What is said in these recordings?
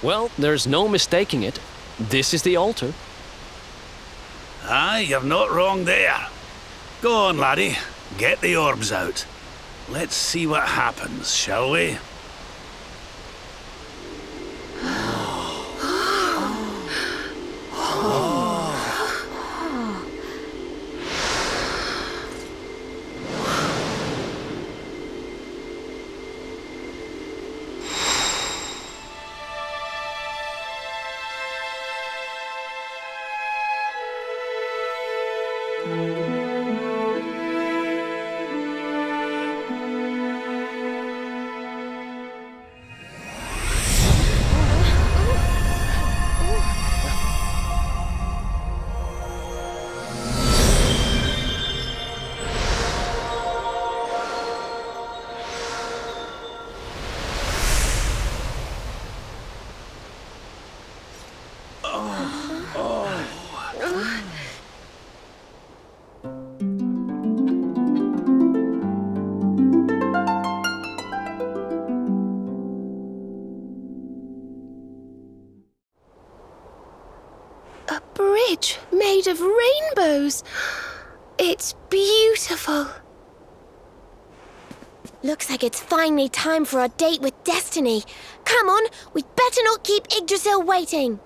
Well, there's no mistaking it. This is the altar. Aye, you're not wrong there. Go on, laddie. Get the orbs out. Let's see what happens, shall we? A bridge made of rainbows. It's beautiful. Looks like it's finally time for our date with Destiny. Come on, we'd better not keep Yggdrasil waiting.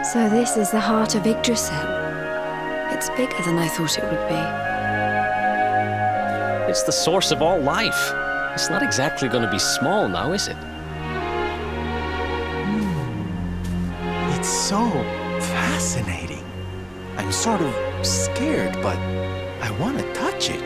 So this is the heart of Yggdrasil. It's bigger than I thought it would be. It's the source of all life. It's not exactly going to be small now, is it? It's so fascinating. I'm sort of scared, but I want to touch it.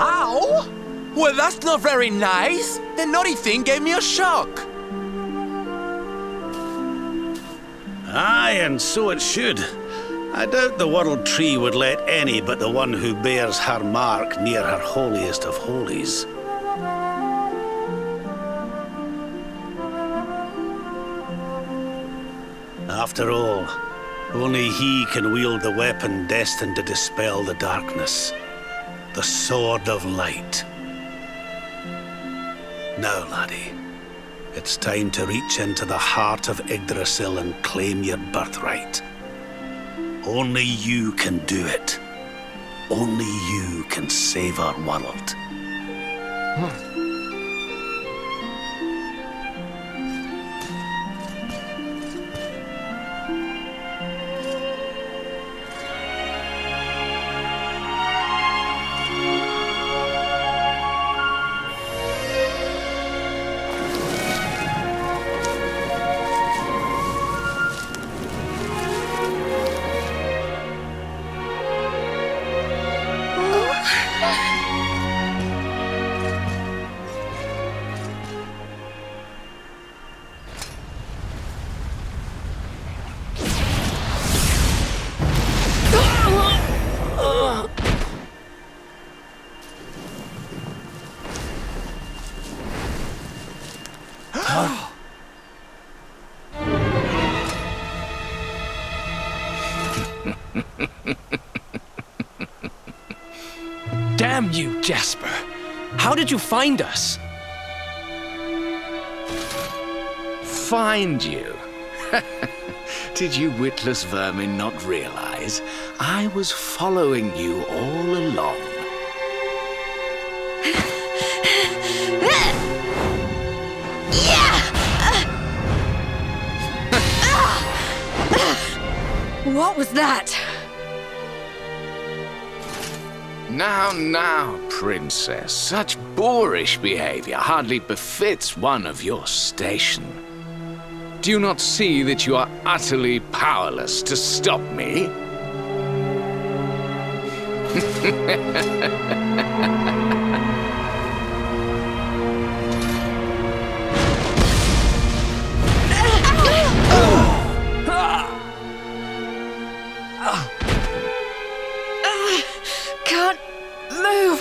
Ow! Well, that's not very nice. The naughty thing gave me a shock. Aye, and so it should. I doubt the World Tree would let any but the one who bears her mark near her holiest of holies. After all, only he can wield the weapon destined to dispel the darkness. The Sword of Light. Now, laddie, it's time to reach into the heart of Yggdrasil and claim your birthright. Only you can do it. Only you can save our world. Damn you, Jasper. How did you find us? Find you? Did you witless vermin not realize I was following you all along? What was that? Now, princess. Such boorish behavior hardly befits one of your station. Do you not see that you are utterly powerless to stop me? Can't move.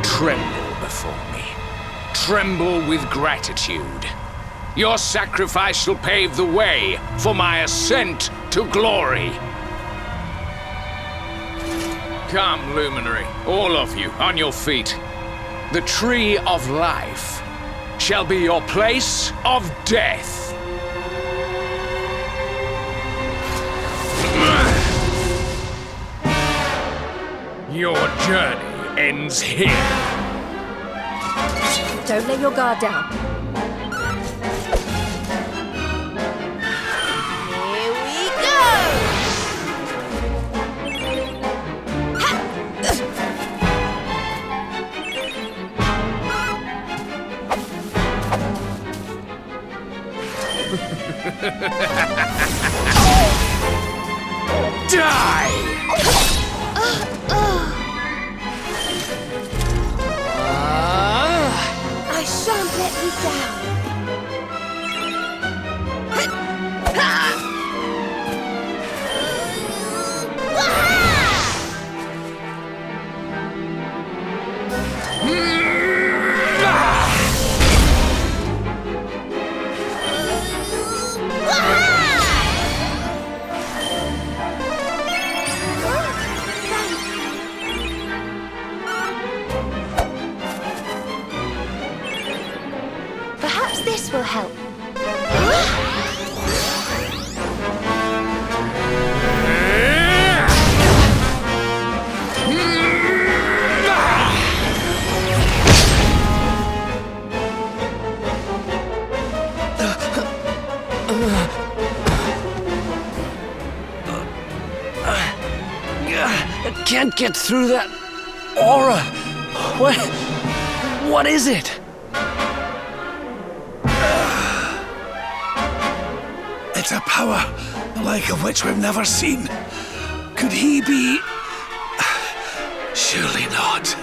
Tremble before me. Tremble with gratitude. Your sacrifice shall pave the way for my ascent to glory. Come, luminary, all of you, on your feet. The tree of life shall be your place of death. Your journey ends here. Don't let your guard down. Here we go! Die! I shan't let you down. Perhaps this will help. I can't get through that aura. What is it? It's a power, the like of which we've never seen. Could he be... Surely not.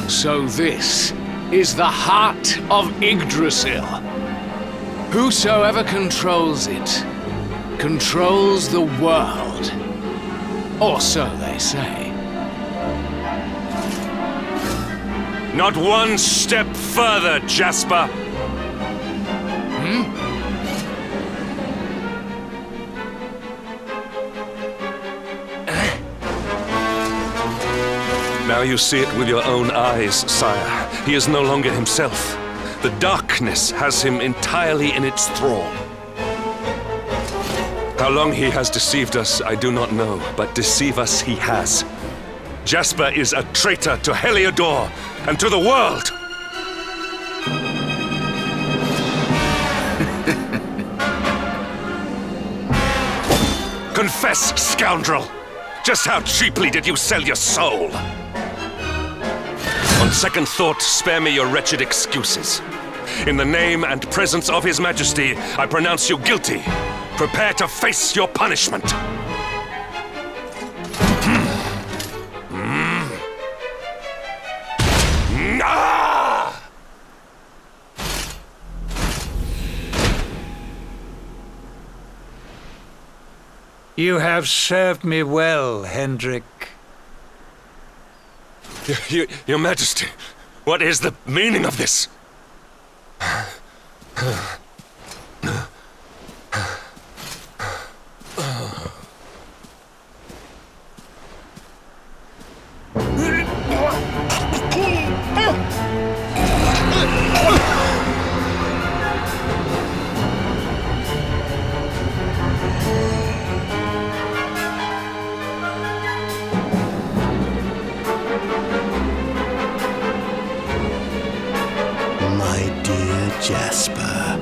So this is the heart of Yggdrasil. Whosoever controls it, controls the world. Or so they say. Not one step further, Jasper! Now you see it with your own eyes, sire. He is no longer himself. The darkness has him entirely in its thrall. How long he has deceived us, I do not know, but deceive us he has. Jasper is a traitor to Heliodor and to the world! Confess, scoundrel! Just how cheaply did you sell your soul? On second thought, spare me your wretched excuses. In the name and presence of His Majesty, I pronounce you guilty. Prepare to face your punishment. You have served me well, Hendrik. Your Majesty, what is the meaning of this? Jasper,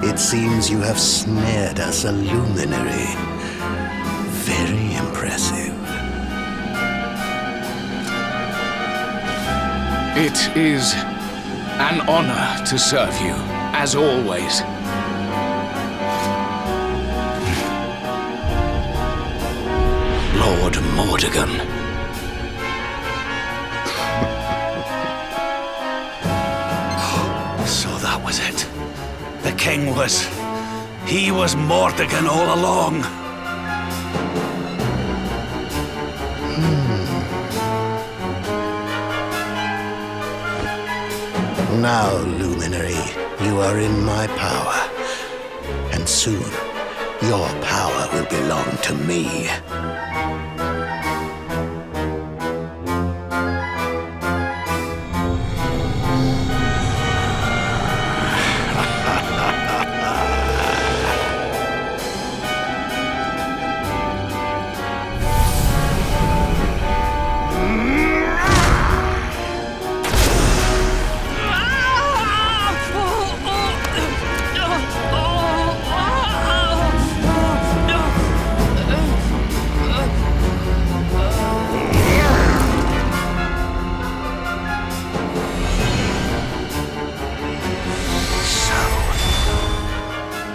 it seems you have snared us a luminary. Very impressive. It is an honor to serve you, as always. Lord Mordegon. So that was it. The king he was Mordegon all along. Now, Luminary, you are in my power. And soon, your power will belong to me.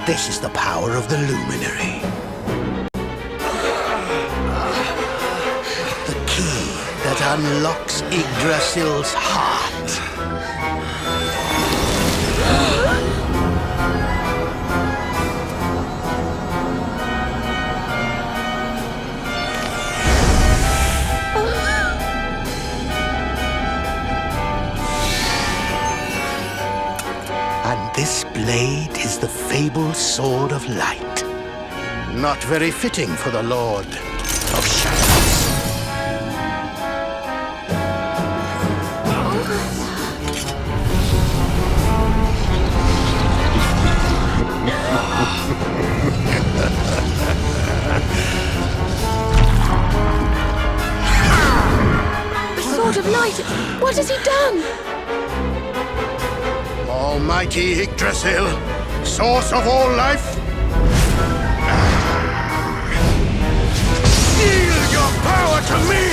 This is the power of the Luminary. The key that unlocks Yggdrasil's heart. And this blade is the fabled Sword of Light. Not very fitting for the Lord of Shadows. The Sword of Light! What has he done? Almighty Yggdrasil, source of all life, yield your power to me!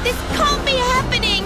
This can't be happening!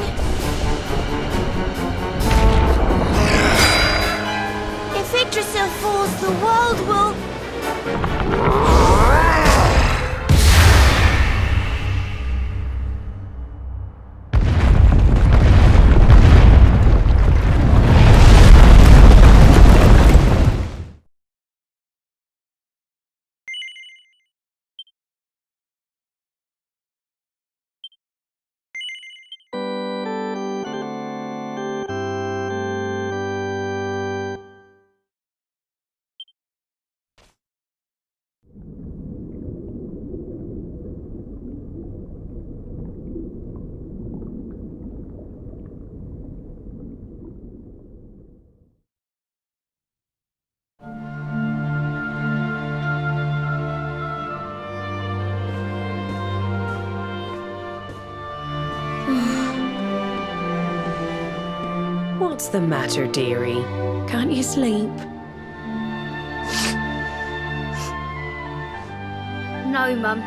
What's the matter, dearie? Can't you sleep? No, Mum.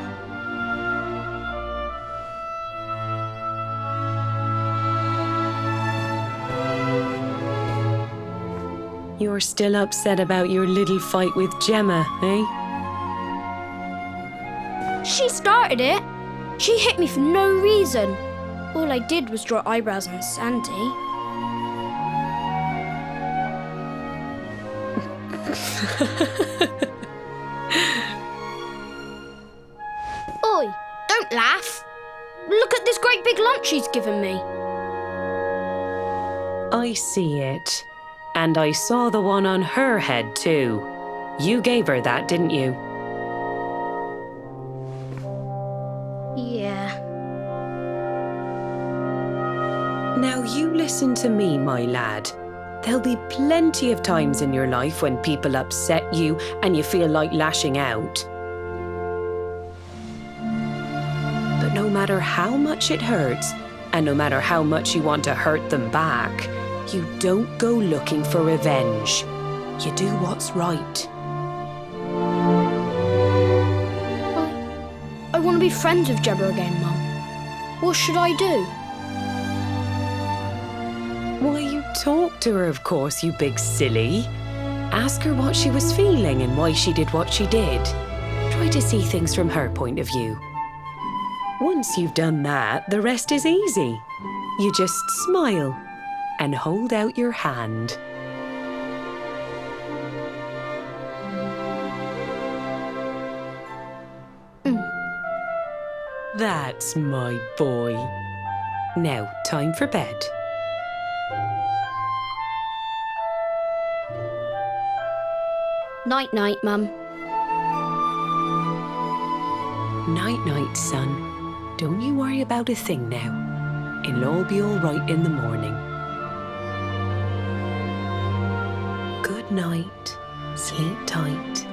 You're still upset about your little fight with Gemma, eh? She started it. She hit me for no reason. All I did was draw eyebrows on Sandy. Oi, don't laugh. Look at this great big lump she's given me. I see it. And I saw the one on her head too. You gave her that, didn't you? Yeah. Now you listen to me, my lad. There'll be plenty of times in your life when people upset you and you feel like lashing out. But no matter how much it hurts, and no matter how much you want to hurt them back, you don't go looking for revenge. You do what's right. I want to be friends with Gemma again, Mum. What should I do? Why, you talk to her, of course, you big silly. Ask her what she was feeling and why she did what she did. Try to see things from her point of view. Once you've done that, the rest is easy. You just smile and hold out your hand. That's my boy. Now, time for bed. Night-night, Mum. Night-night, son. Don't you worry about a thing now. It'll all be all right in the morning. Good night. Sleep tight,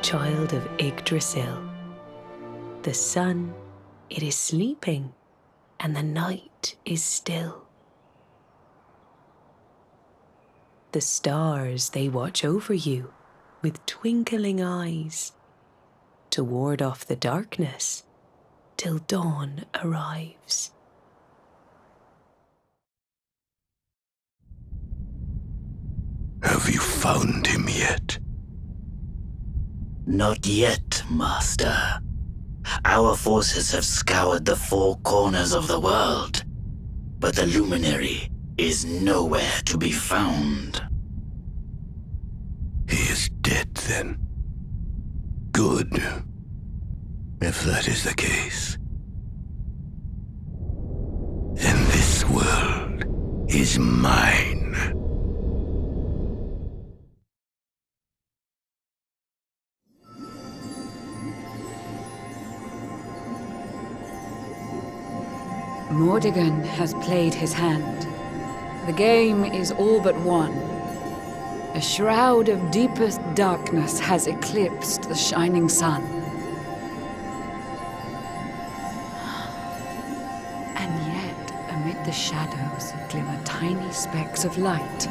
child of Yggdrasil. The sun, it is sleeping, and the night is still. The stars, they watch over you with twinkling eyes to ward off the darkness till dawn arrives. Have you found him yet? Not yet, Master. Our forces have scoured the four corners of the world, but the luminary is nowhere to be found. He is dead, then. Good. If that is the case, then this world is mine. Mordegon has played his hand. The game is all but won. A shroud of deepest darkness has eclipsed the shining sun. And yet, amid the shadows glimmer tiny specks of light.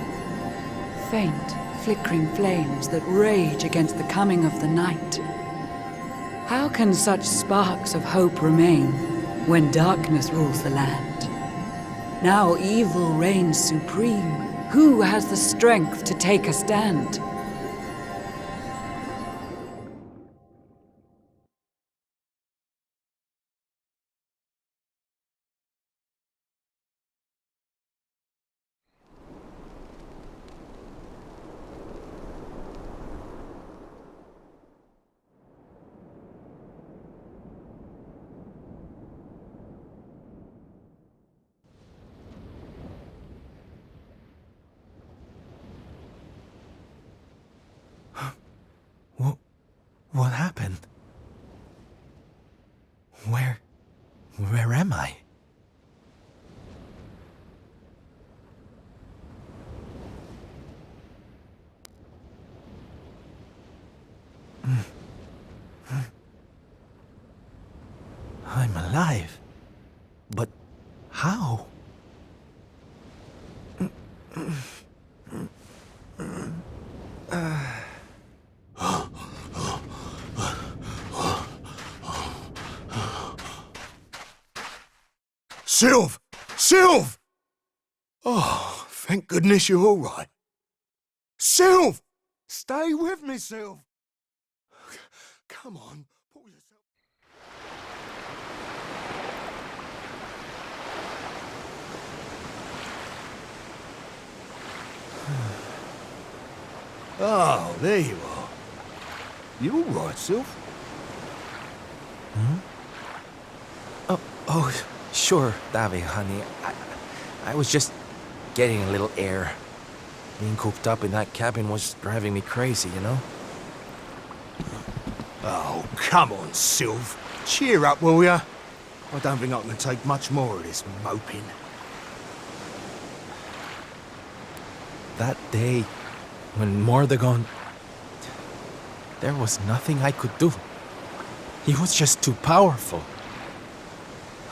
Faint, flickering flames that rage against the coming of the night. How can such sparks of hope remain when darkness rules the land? Now evil reigns supreme. Who has the strength to take a stand? What happened? Where am I? I'm alive. But how? Sylv! Sylv! Oh, thank goodness you're all right. Sylv! Stay with me, Sylv! Come on, pull yourself... Oh, there you are. You all right, Sylv? Hmm? Oh, sure, Davy, honey. I was just getting a little air. Being cooped up in that cabin was driving me crazy, you know? Oh, come on, Sylv. Cheer up, will ya? I don't think I can take much more of this moping. That day, when Mordegon... There was nothing I could do. He was just too powerful.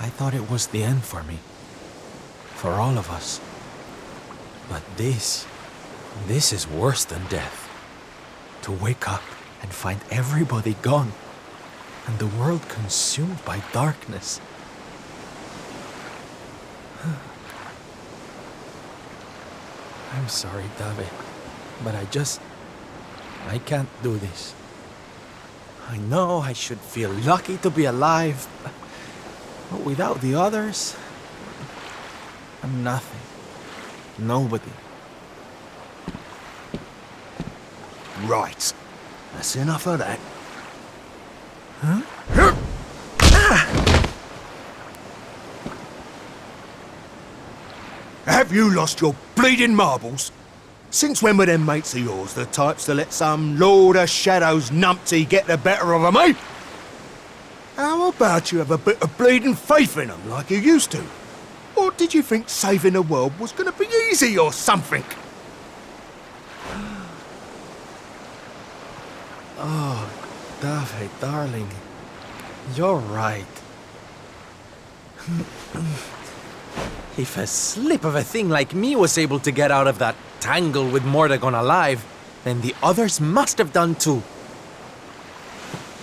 I thought it was the end for me. For all of us. But this is worse than death. To wake up and find everybody gone, and the world consumed by darkness. I'm sorry, David, but I can't do this. I know I should feel lucky to be alive, but without the others, I'm nothing. Nobody. Right. That's enough of that. Huh? Have you lost your bleeding marbles? Since when were them mates of yours the types to let some Lord of Shadows numpty get the better of 'em, eh? How about you have a bit of bleeding faith in 'em like you used to? Or did you think saving the world was gonna be easy or something? Oh, David, darling. You're right. If a slip of a thing like me was able to get out of that tangle with Mordegon alive, then the others must have done too.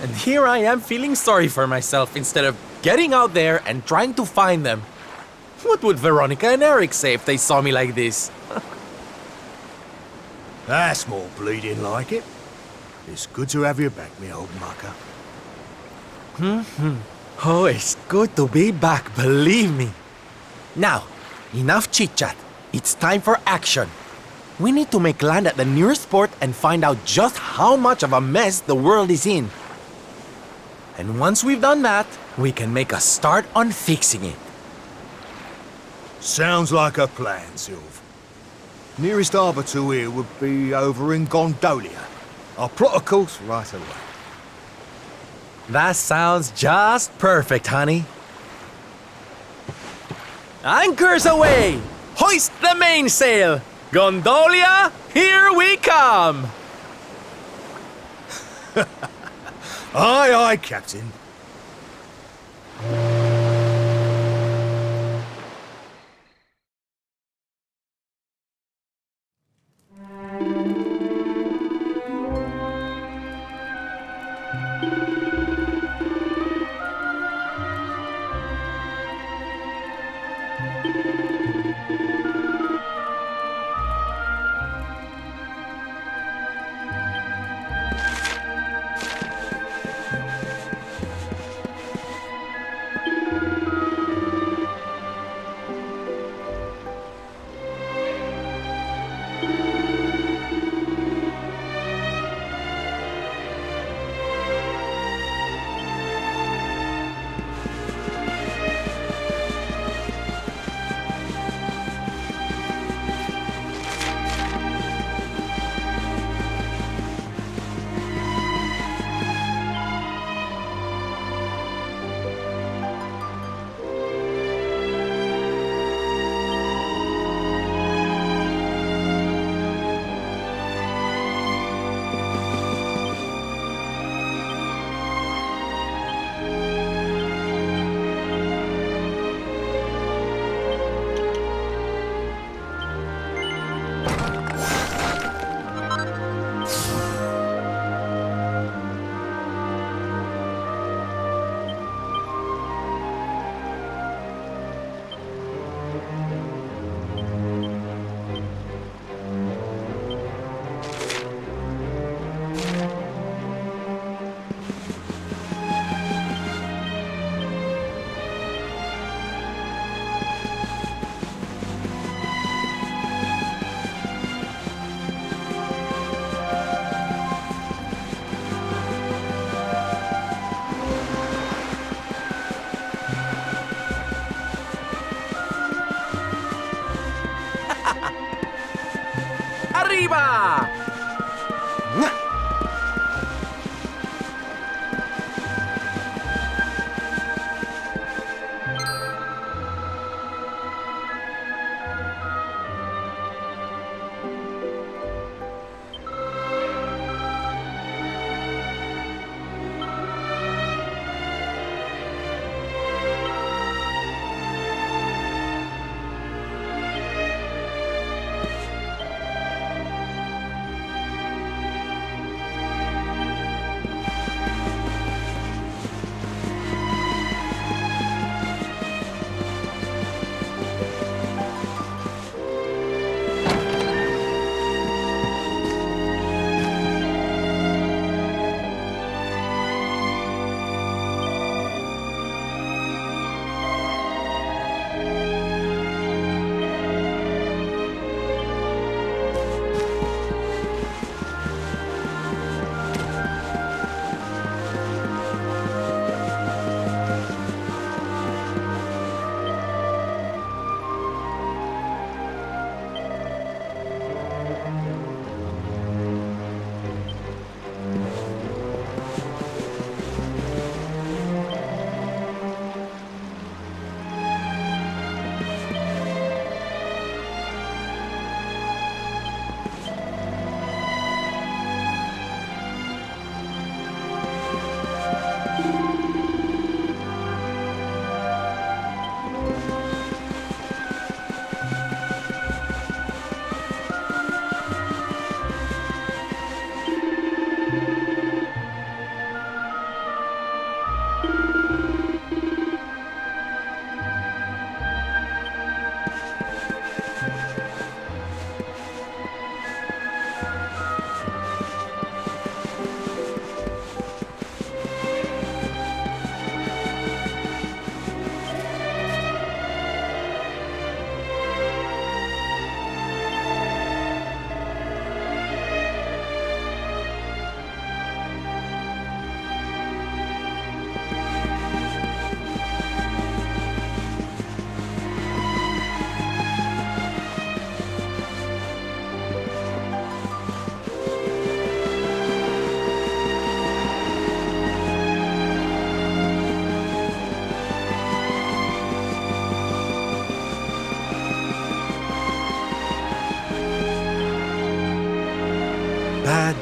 And here I am feeling sorry for myself instead of getting out there and trying to find them. What would Veronica and Eric say if they saw me like this? That's more bleeding like it. It's good to have you back, me old mucker. Oh, it's good to be back, believe me. Now, enough chit-chat. It's time for action. We need to make land at the nearest port and find out just how much of a mess the world is in. And once we've done that, we can make a start on fixing it. Sounds like a plan, Sylv. Nearest harbour to here would be over in Gondolia. I'll plot a course right away. That sounds just perfect, honey. Anchors away! Hoist the mainsail! Gondolia, here we come! Aye, aye, Captain.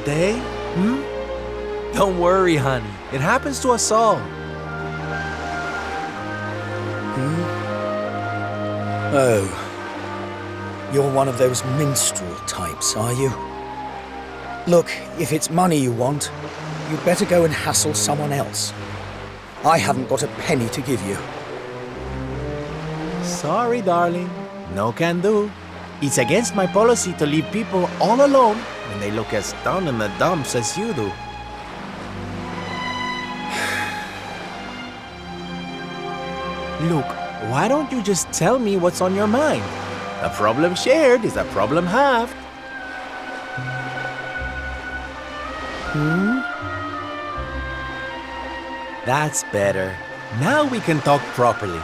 day? Don't worry, honey. It happens to us all. Oh. You're one of those minstrel types, are you? Look, if it's money you want, you'd better go and hassle someone else. I haven't got a penny to give you. Sorry, darling. No can do. It's against my policy to leave people all alone when they look as down in the dumps as you do. Look, why don't you just tell me what's on your mind? A problem shared is a problem halved. That's better. Now we can talk properly.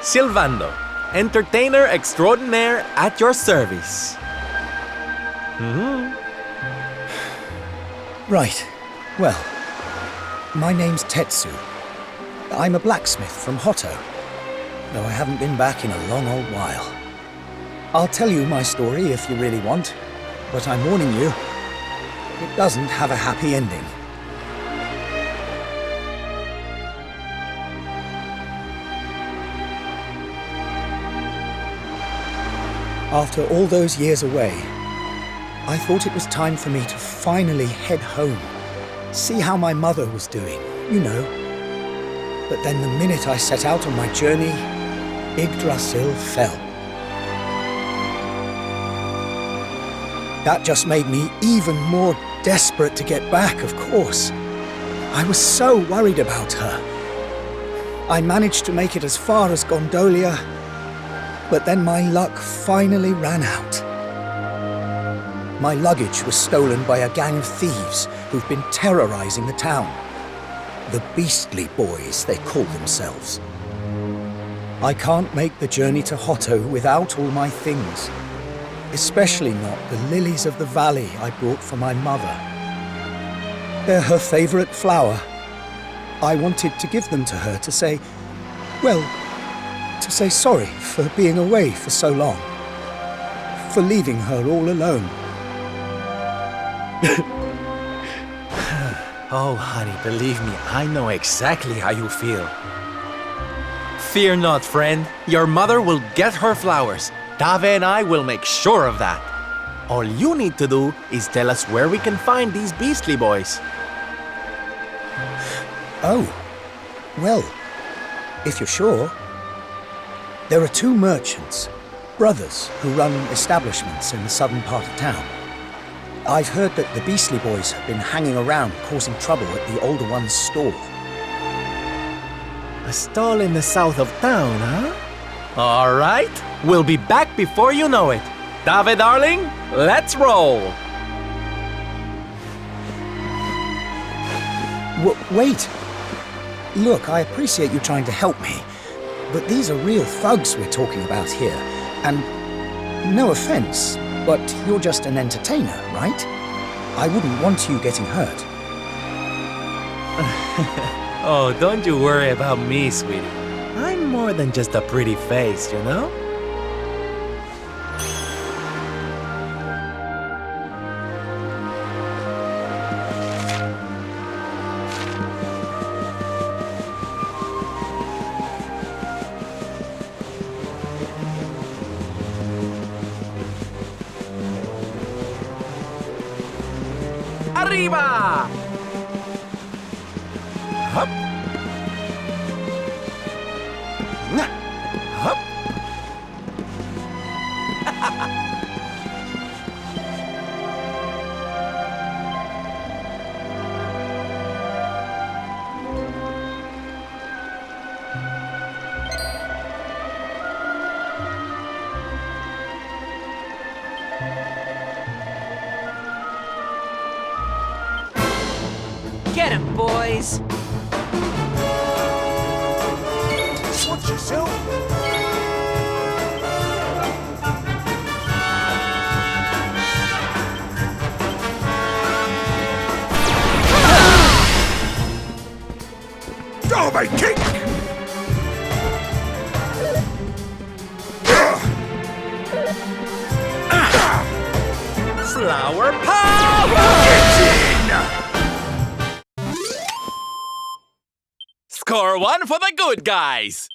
Silvando, entertainer extraordinaire at your service. Right. Well, my name's Tetsu. I'm a blacksmith from Hotto, though I haven't been back in a long old while. I'll tell you my story if you really want, but I'm warning you, it doesn't have a happy ending. After all those years away, I thought it was time for me to finally head home, see how my mother was doing, you know. But then the minute I set out on my journey, Yggdrasil fell. That just made me even more desperate to get back, of course. I was so worried about her. I managed to make it as far as Gondolia, but then my luck finally ran out. My luggage was stolen by a gang of thieves who've been terrorizing the town. The Beastly Boys, they call themselves. I can't make the journey to Hotto without all my things, especially not the lilies of the valley I brought for my mother. They're her favorite flower. I wanted to give them to her to say, well, to say sorry for being away for so long, for leaving her all alone. Oh, honey, believe me, I know exactly how you feel. Fear not, friend. Your mother will get her flowers. Dave and I will make sure of that. All you need to do is tell us where we can find these Beastly Boys. Oh, well, if you're sure. There are two merchants, brothers, who run establishments in the southern part of town. I've heard that the Beastly Boys have been hanging around causing trouble at the older one's stall. A stall in the south of town, huh? All right, we'll be back before you know it. Dave, darling, let's roll. Wait. Look, I appreciate you trying to help me, but these are real thugs we're talking about here, and no offense, but you're just an entertainer, right? I wouldn't want you getting hurt. Oh, don't you worry about me, sweetie. I'm more than just a pretty face, you know? Arriba! Hup! Hup! Get him, boys! Watch yourself! Derby kick! Flower power! Score one for the good guys!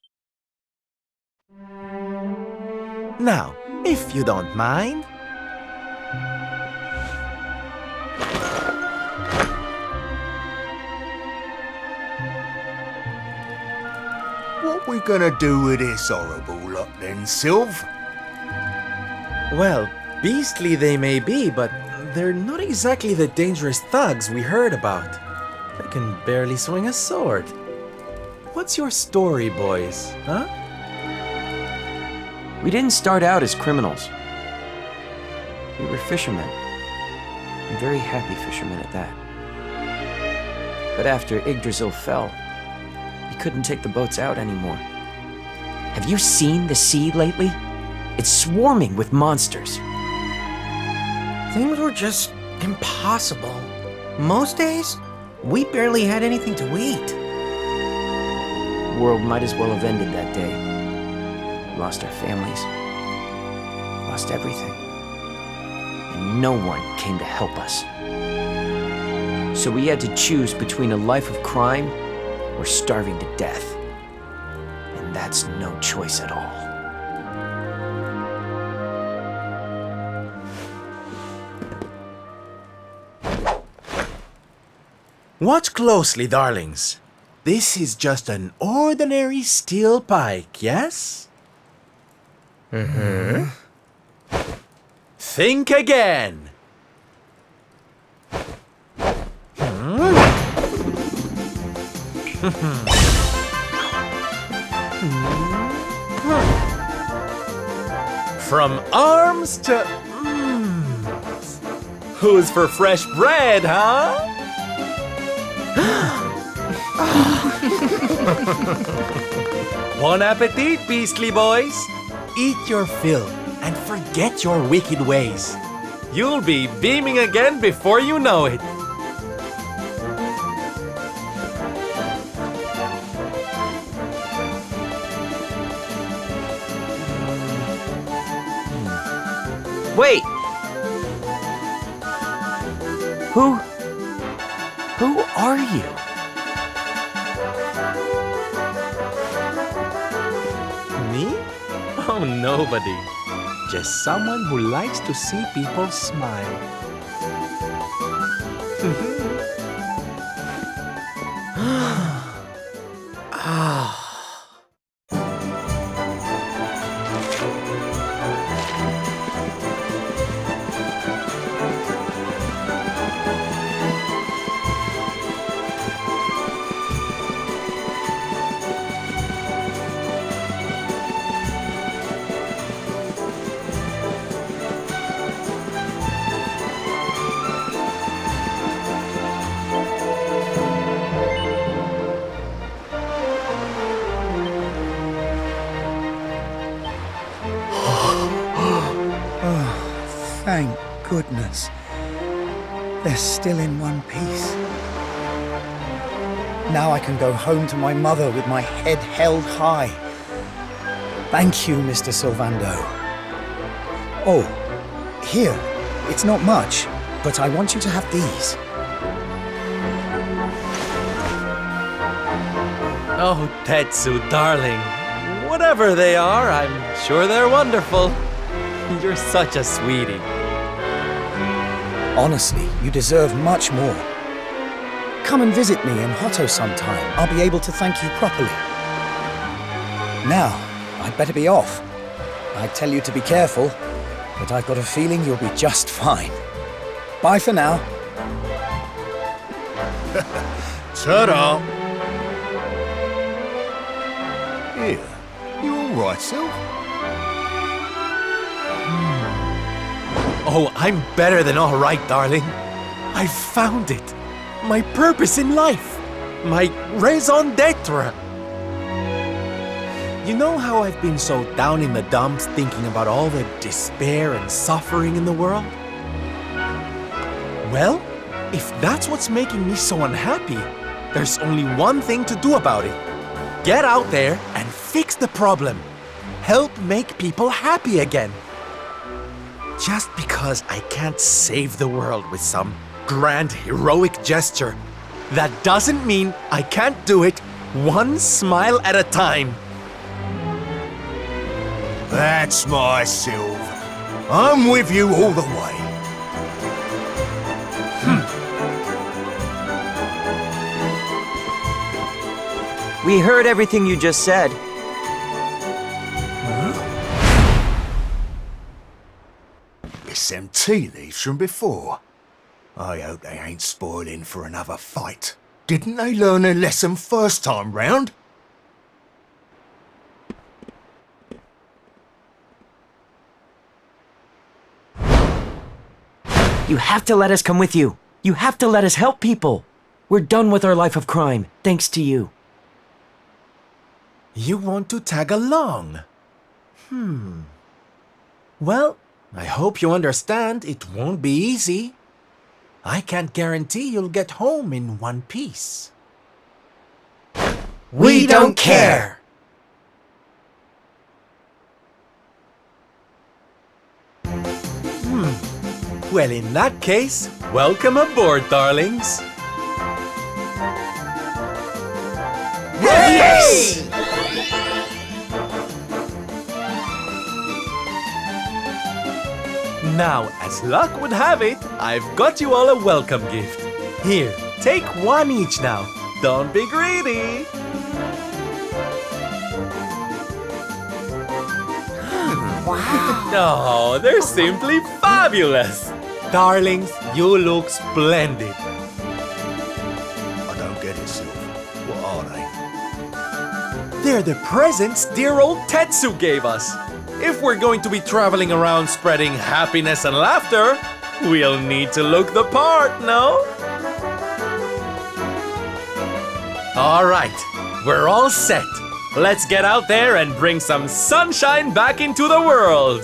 Now, if you don't mind. What we gonna do with this horrible lot then, Sylv? Well, beastly they may be, but they're not exactly the dangerous thugs we heard about. They can barely swing a sword. What's your story, boys, huh? We didn't start out as criminals. We were fishermen. And very happy fishermen at that. But after Yggdrasil fell, we couldn't take the boats out anymore. Have you seen the sea lately? It's swarming with monsters. Things were just impossible. Most days, we barely had anything to eat. The world might as well have ended that day. We lost our families. Lost everything. And no one came to help us. So we had to choose between a life of crime or starving to death. And that's no choice at all. Watch closely, darlings. This is just an ordinary steel pike, yes? Mm-hmm. Think again. From arms to... Who's for fresh bread, huh? Bon appetit, beastly boys. Eat your fill and forget your wicked ways. You'll be beaming again before you know it. Wait! Who are you? Me? Oh, nobody. Just someone who likes to see people smile. Thank goodness. They're still in one piece. Now I can go home to my mother with my head held high. Thank you, Mr. Sylvando. Oh, here. It's not much, but I want you to have these. Oh, Tetsu, darling. Whatever they are, I'm sure they're wonderful. You're such a sweetie. Honestly, you deserve much more. Come and visit me in Hotto sometime. I'll be able to thank you properly. Now, I'd better be off. I'd tell you to be careful, but I've got a feeling you'll be just fine. Bye for now. Ta-da! Here, you all right, Sylv? Oh, I'm better than all right, darling. I found it. My purpose in life. My raison d'etre. You know how I've been so down in the dumps thinking about all the despair and suffering in the world? Well, if that's what's making me so unhappy, there's only one thing to do about it. Get out there and fix the problem. Help make people happy again. Just because I can't save the world with some grand heroic gesture, that doesn't mean I can't do it One smile at a time. That's my Sylve. I'm with you all the way. We heard everything you just said. It's them tea leaves from before. I hope they ain't spoiling for another fight. Didn't they learn their lesson first time round? You have to let us come with you. You have to let us help people. We're done with our life of crime, thanks to you. You want to tag along? Well, I hope you understand it won't be easy. I can't guarantee you'll get home in one piece. We don't care. Well, in that case, welcome aboard, darlings. Yes! Now, as luck would have it, I've got you all a welcome gift. Here, take one each now. Don't be greedy. Wow. Oh, they're simply fabulous. Darlings, you look splendid. I don't get it, Sylve. What are they? They're the presents dear old Tetsu gave us. If we're going to be traveling around spreading happiness and laughter, we'll need to look the part, no? All right, we're all set. Let's get out there and bring some sunshine back into the world.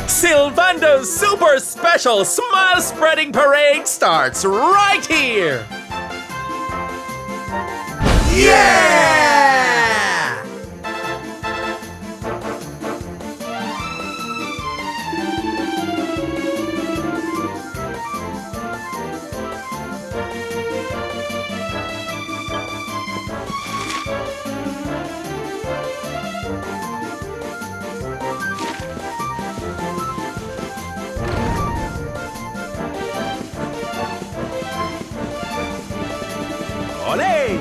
Sylvando's super special smile spreading parade starts right here. Yeah! Olé!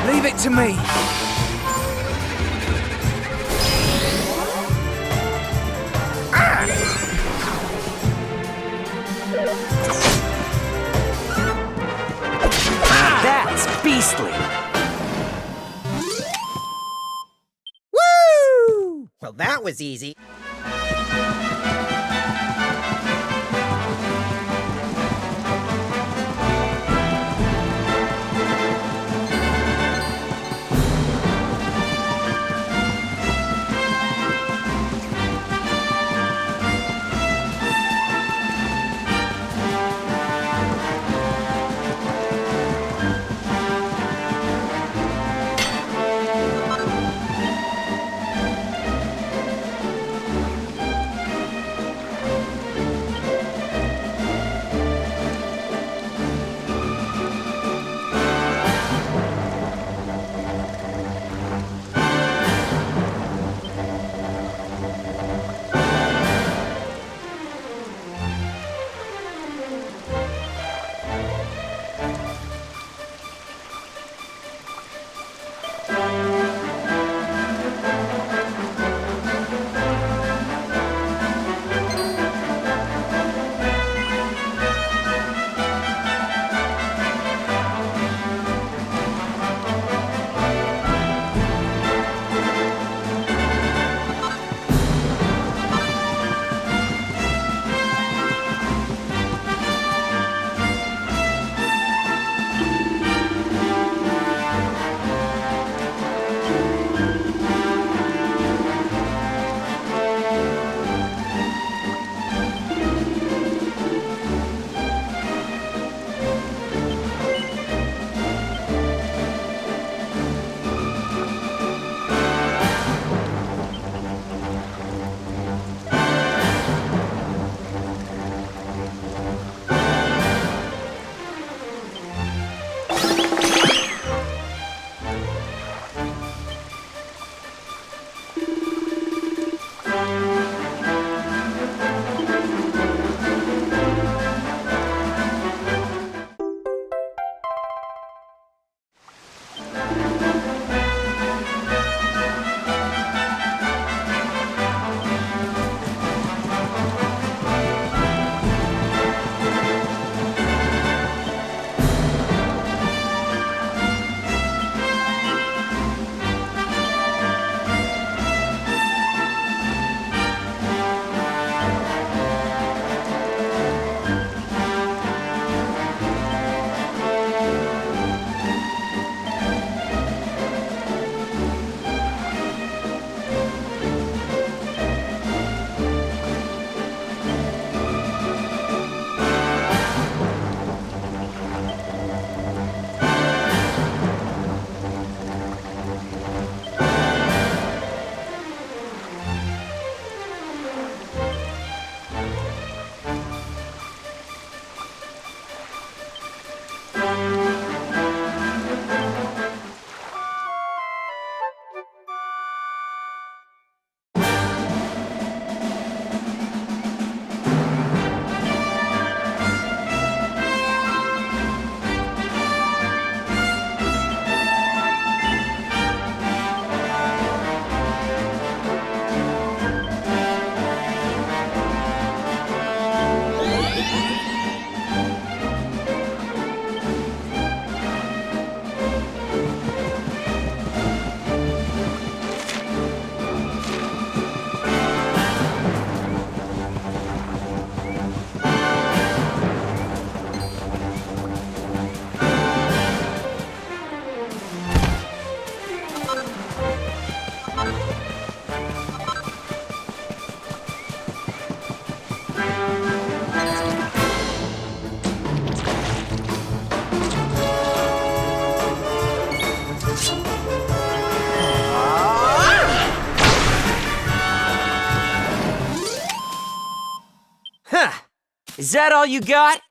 Leave it to me. That's beastly. Woo! Well, that was easy. Huh. Is that all you got?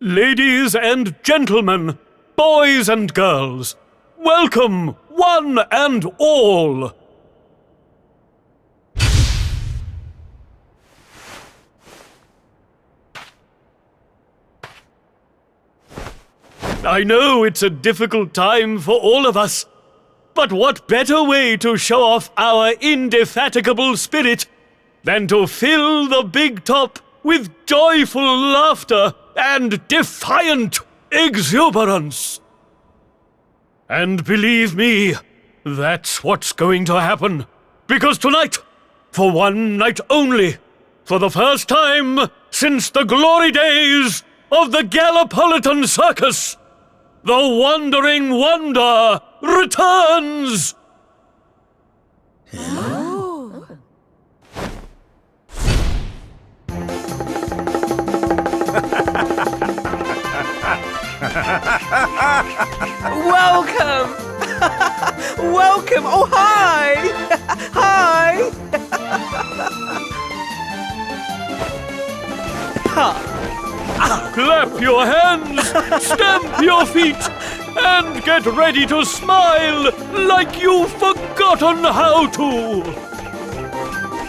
Ladies and gentlemen, boys and girls, welcome, one and all. I know it's a difficult time for all of us, but what better way to show off our indefatigable spirit than to fill the big top with joyful laughter and defiant exuberance? And believe me, that's what's going to happen. Because tonight, for one night only, for the first time since the glory days of the Gallipolitan Circus, the Wandering Wonder returns! Welcome! Welcome! Oh, hi! Hi! Clap your hands, stamp your feet, and get ready to smile like you've forgotten how to.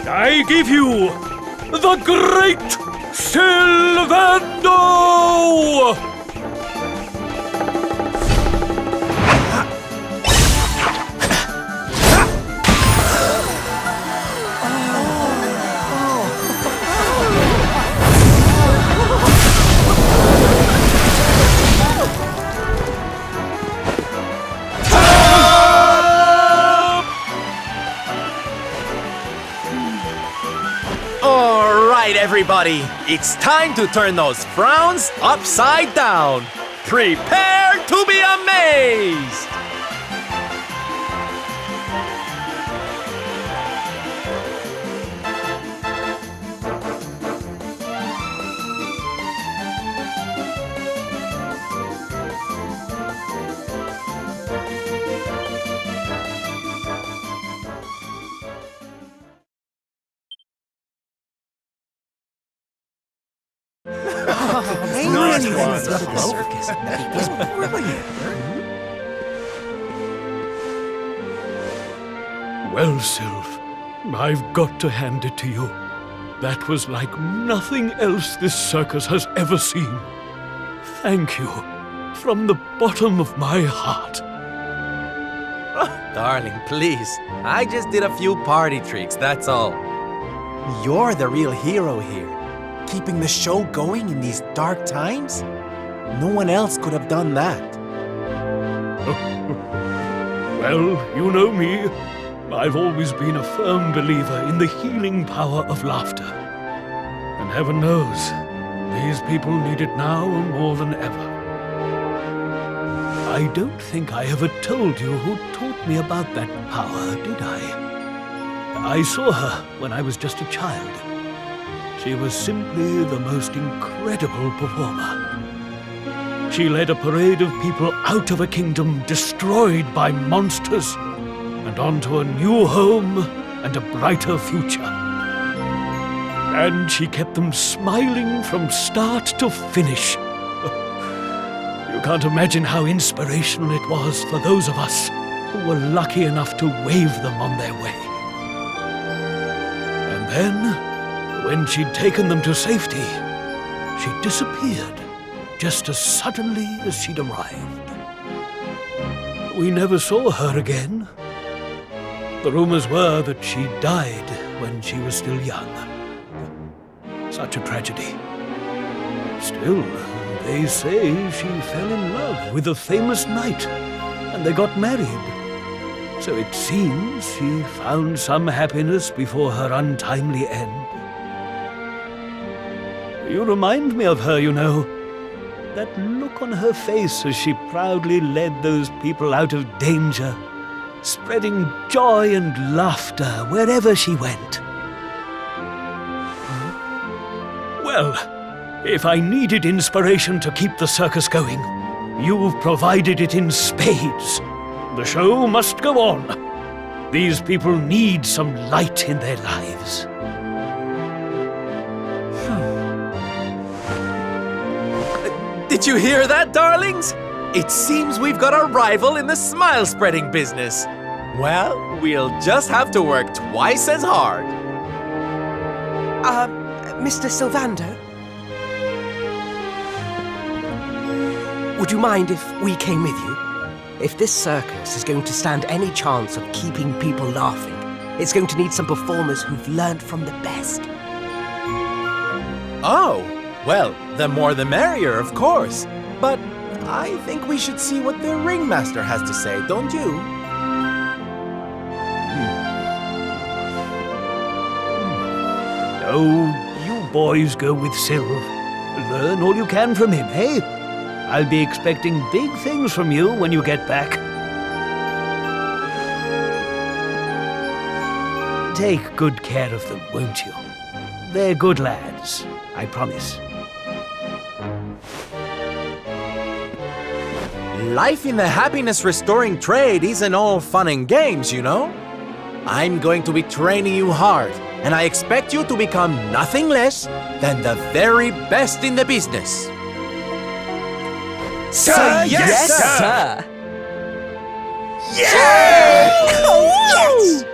I give you the Great Sylvando! Alright, everybody, it's time to turn those frowns upside down. Prepare to be amazed! Well, Sylph, I've got to hand it to you. That was like nothing else this circus has ever seen. Thank you, from the bottom of my heart. Darling, please. I just did a few party tricks, that's all. You're the real hero here, keeping the show going in these dark times. No one else could have done that. Well, you know me. I've always been a firm believer in the healing power of laughter. And heaven knows, these people need it now more than ever. I don't think I ever told you who taught me about that power, did I? I saw her when I was just a child. She was simply the most incredible performer. She led a parade of people out of a kingdom destroyed by monsters and onto a new home and a brighter future. And she kept them smiling from start to finish. You can't imagine how inspirational it was for those of us who were lucky enough to wave them on their way. And then, when she'd taken them to safety, she disappeared just as suddenly as she'd arrived. We never saw her again. The rumors were that she died when she was still young. Such a tragedy. Still, they say she fell in love with a famous knight, and they got married. So it seems she found some happiness before her untimely end. You remind me of her, you know. That look on her face as she proudly led those people out of danger, spreading joy and laughter wherever she went. Well, if I needed inspiration to keep the circus going, you've provided it in spades. The show must go on. These people need some light in their lives. Did you hear that, darlings? It seems we've got a rival in the smile-spreading business. Well, we'll just have to work twice as hard. Mr. Sylvander? Would you mind if we came with you? If this circus is going to stand any chance of keeping people laughing, it's going to need some performers who've learned from the best. Oh, well, the more the merrier, of course. But I think we should see what the ringmaster has to say, don't you? Oh, you boys go with Sylv. Learn all you can from him, eh? I'll be expecting big things from you when you get back. Take good care of them, won't you? They're good lads, I promise. Life in the happiness-restoring trade isn't all fun and games, you know? I'm going to be training you hard, and I expect you to become nothing less than the very best in the business. Sir, yes, sir! Yeah! Oh, yes!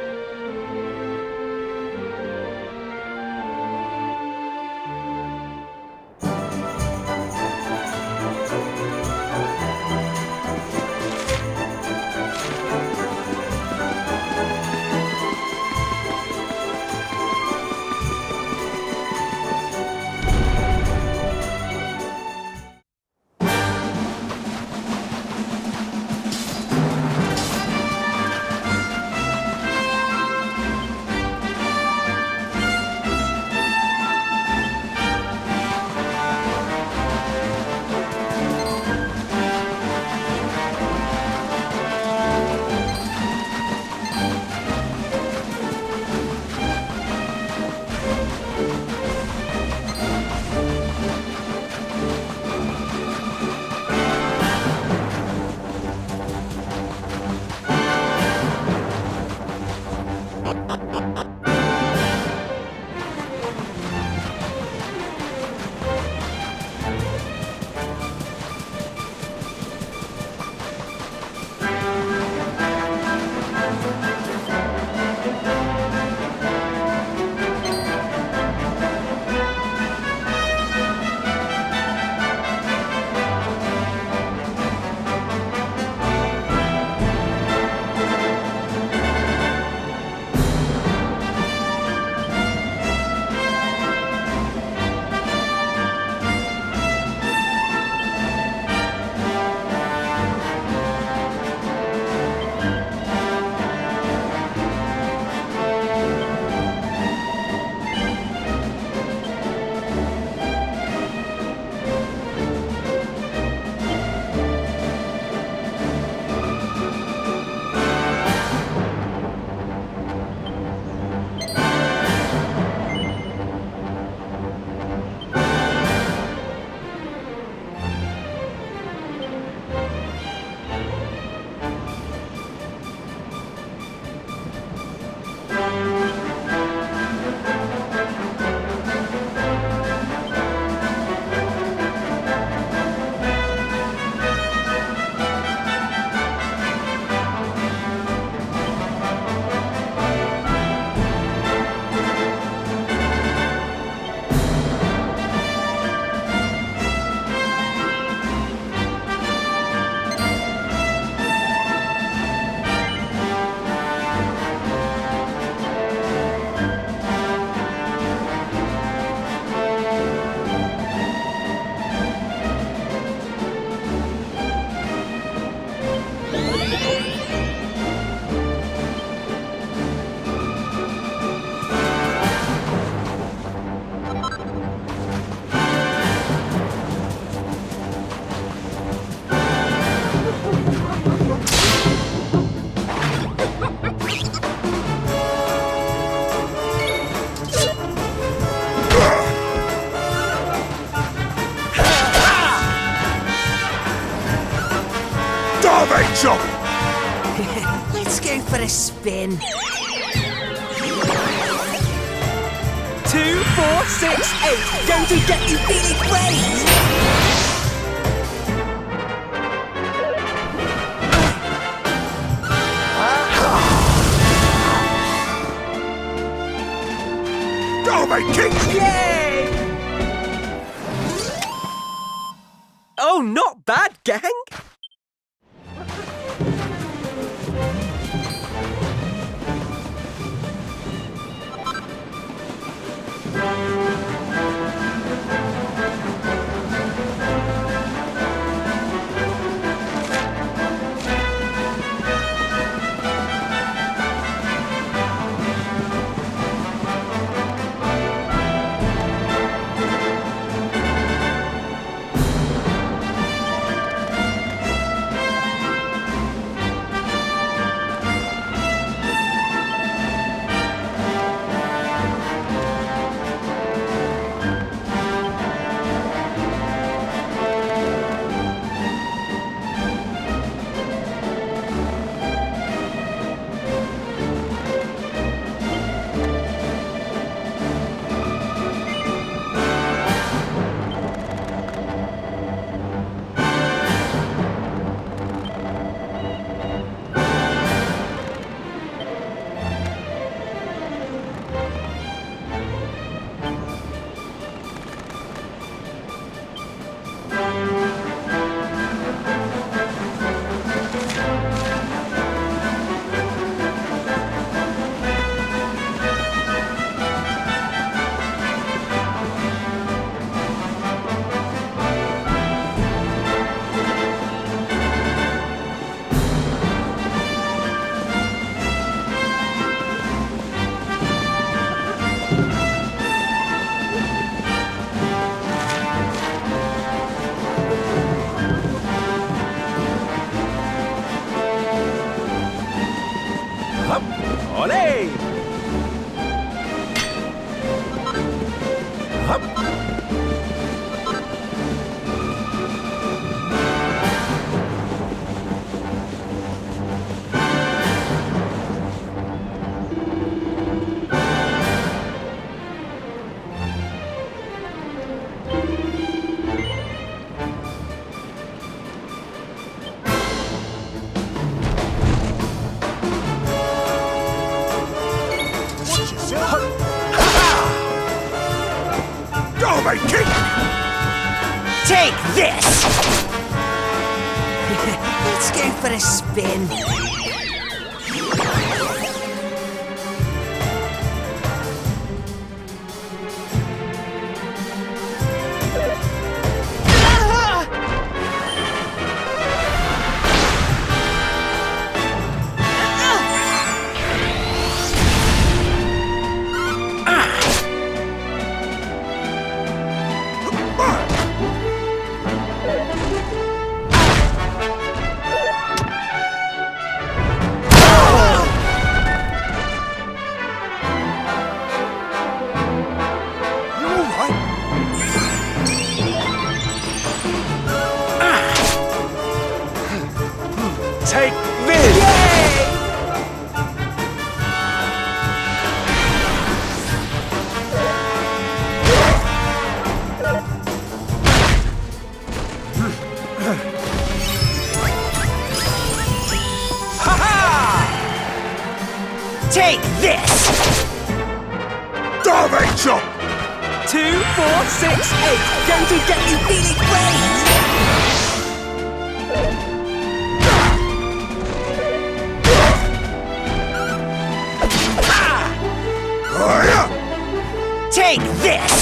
Let's go for a spin. 2, 4, 6, 8. Going to get you feeling great. Doorway kick! Yay! Oh, not bad, gang! Olé! Hup! Doorway kick! Take this! Let's go for a spin. Take this! Take this! Doorway chop! 2, 4, 6, 8. Going to get you feeling great! Take this!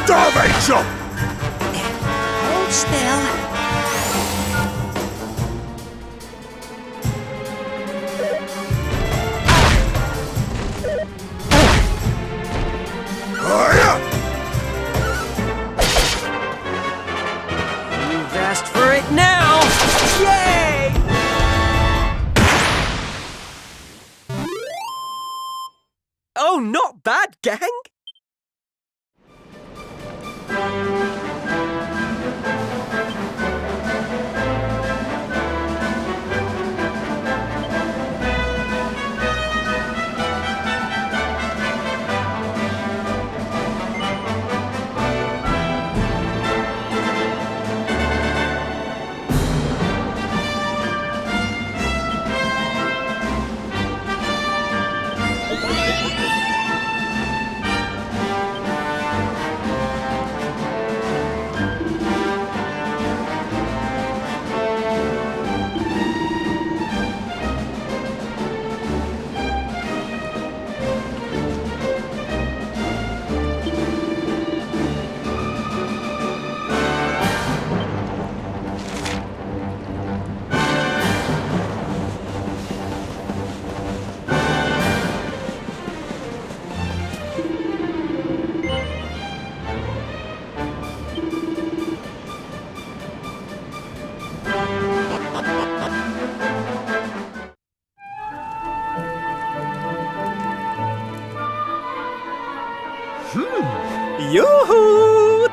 Doorway chop! Hold still. You've asked for it now! Yay! Oh, not bad, gang!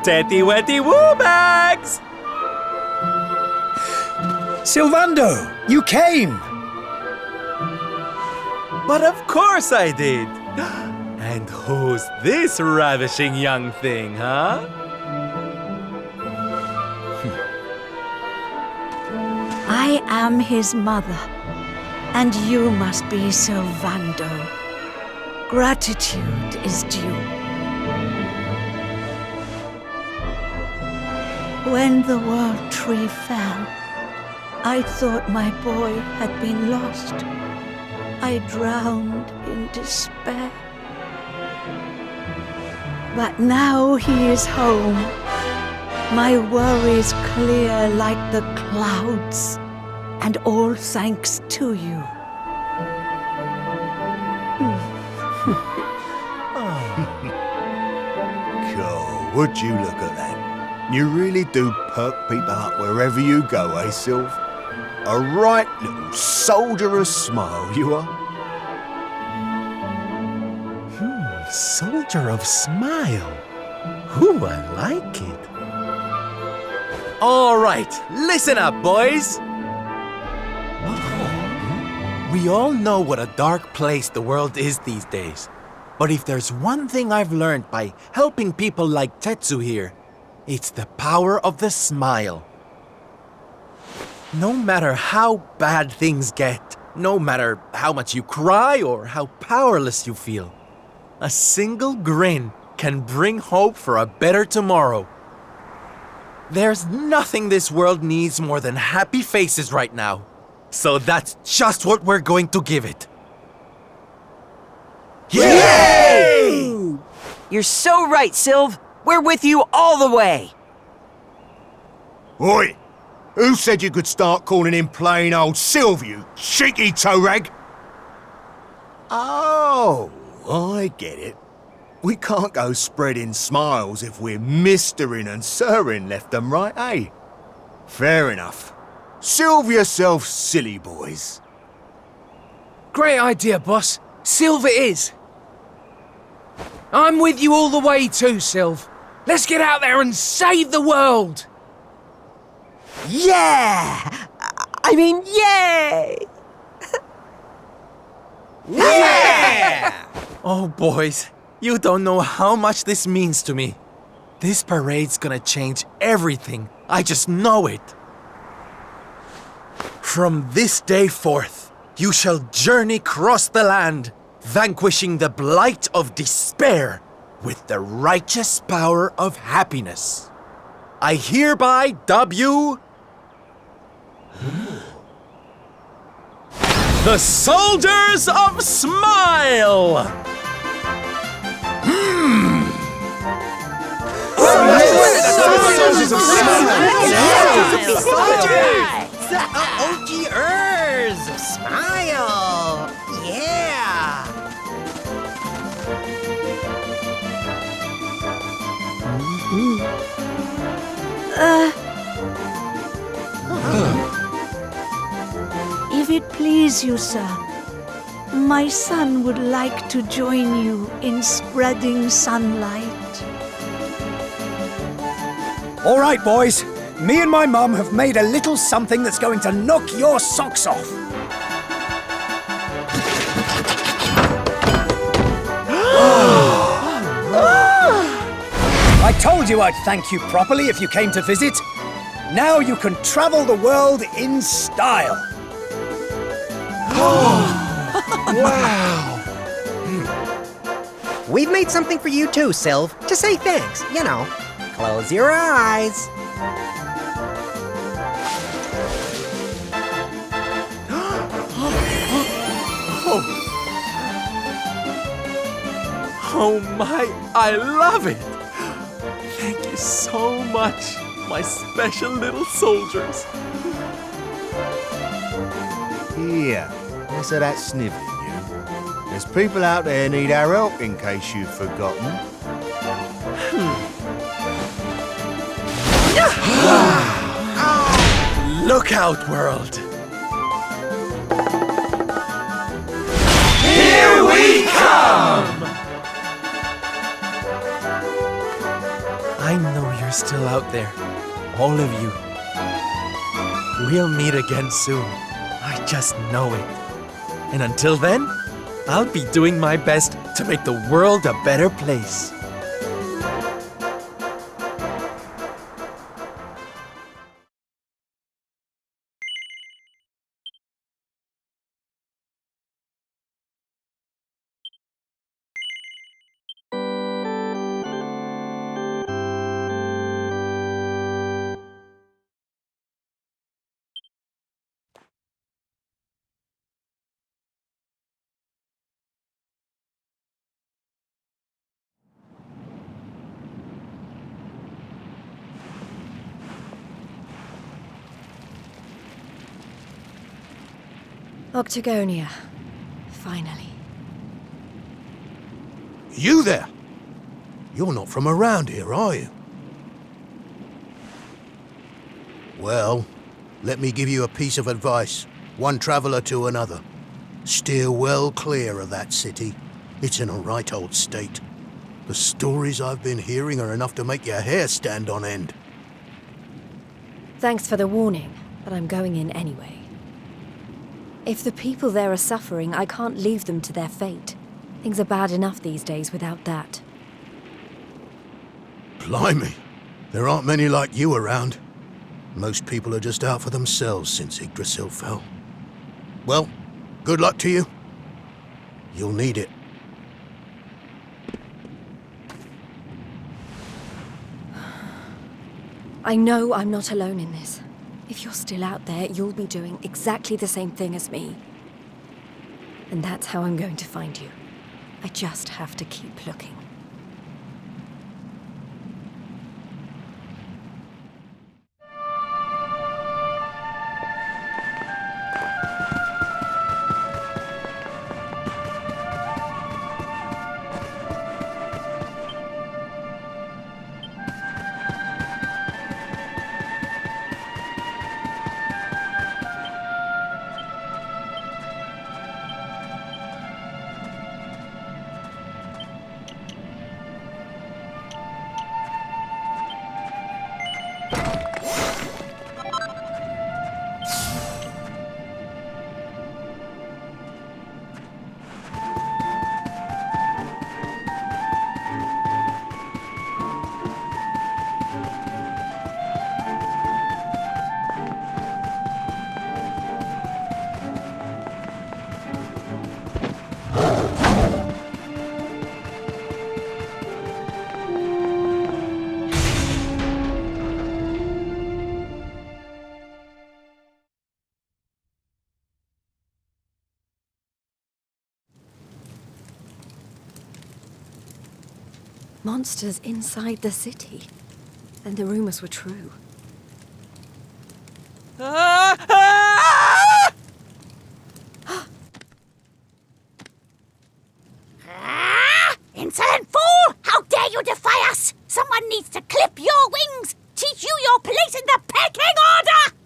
Teddy Weddy Woo Bags! Sylvando, you came! But of course I did! And who's this ravishing young thing, huh? I am his mother, and you must be Sylvando. Gratitude is due. When the world tree fell, I thought my boy had been lost. I drowned in despair. But now he is home. My worries clear like the clouds, and all thanks to you. God, would you look at that? You really do perk people up wherever you go, eh, Sylv? A right little soldierous smile, you are. Soldier of Smile. Ooh, I like it. All right, listen up, boys. We all know what a dark place the world is these days. But if there's one thing I've learned by helping people like Tetsu here, it's the power of the smile. No matter how bad things get, no matter how much you cry or how powerless you feel, a single grin can bring hope for a better tomorrow. There's nothing this world needs more than happy faces right now. So that's just what we're going to give it. Yay! You're so right, Sylv. We're with you all the way. Oi! Who said you could start calling him plain old Sylv, you cheeky toe rag? Oh, I get it. We can't go spreading smiles if we're mistering and sirring left and right, eh? Fair enough. Sylv yourself, silly boys. Great idea, boss. Sylv it is. I'm with you all the way too, Sylv. Let's get out there and save the world! Yeah! I mean, yay! Yeah! Oh, boys, you don't know how much this means to me. This parade's gonna change everything. I just know it. From this day forth, you shall journey across the land, vanquishing the blight of despair with the righteous power of happiness. I hereby dub you the Soldiers of Smile! Soldiers of Smile! OGers of Smile! Yeah! If it please you, sir, my son would like to join you in spreading sunlight. All right, boys. Me and my mum have made a little something that's going to knock your socks off. I told you I'd thank you properly if you came to visit. Now you can travel the world in style. Wow! We've made something for you too, Sylv, to say thanks, you know. Close your eyes. Oh my, I love it! Thank you so much, my special little soldiers. Here, what's that snivelling, you? There's people out there need our help, in case you've forgotten. Look out, world! Here we come! I know you're still out there, all of you, we'll meet again soon. I just know it. And until then, I'll be doing my best to make the world a better place. Octagonia. Finally. You there? You're not from around here, are you? Well, let me give you a piece of advice, one traveller to another. Steer well clear of that city. It's in a right old state. The stories I've been hearing are enough to make your hair stand on end. Thanks for the warning, but I'm going in anyway. If the people there are suffering, I can't leave them to their fate. Things are bad enough these days without that. Blimey, there aren't many like you around. Most people are just out for themselves since Yggdrasil fell. Well, good luck to you. You'll need it. I know I'm not alone in this. If you're still out there, you'll be doing exactly the same thing as me. And that's how I'm going to find you. I just have to keep looking. Monsters inside the city. Then the rumors were true. Insolent fool! How dare you defy us! Someone needs to clip your wings! Teach you your place in the pecking order!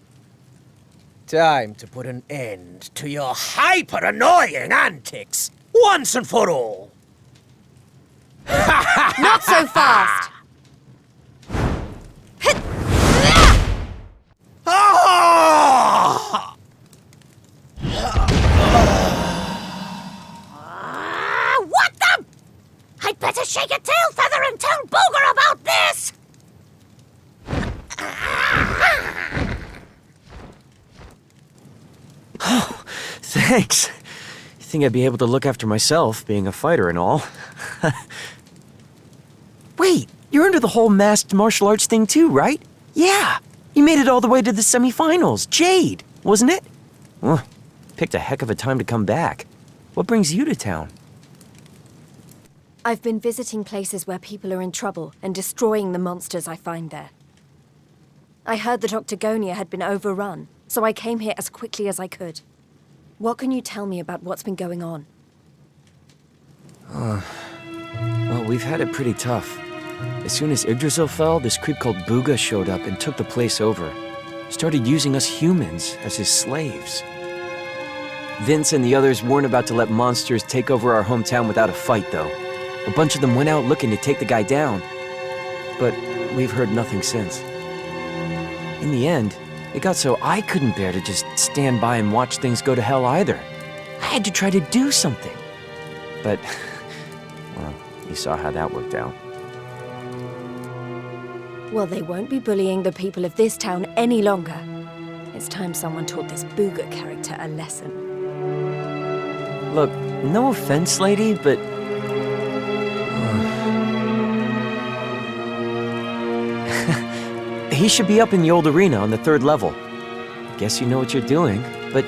Time to put an end to your hyper-annoying antics, once and for all. Not so fast! What the? I'd better shake a tail feather and tell Booger about this! Oh, thanks. You think I'd be able to look after myself, being a fighter and all? Wait, you're into the whole masked martial arts thing too, right? Yeah, you made it all the way to the semifinals. Jade, wasn't it? Well, picked a heck of a time to come back. What brings you to town? I've been visiting places where people are in trouble and destroying the monsters I find there. I heard that Octagonia had been overrun, so I came here as quickly as I could. What can you tell me about what's been going on? Well, we've had it pretty tough. As soon as Yggdrasil fell, this creep called Booga showed up and took the place over. Started using us humans as his slaves. Vince and the others weren't about to let monsters take over our hometown without a fight, though. A bunch of them went out looking to take the guy down. But we've heard nothing since. In the end, it got so I couldn't bear to just stand by and watch things go to hell either. I had to try to do something. But, well, you saw how that worked out. Well, they won't be bullying the people of this town any longer. It's time someone taught this Booger character a lesson. Look, no offense, lady, but... he should be up in the old arena on the 3rd level. Guess you know what you're doing, but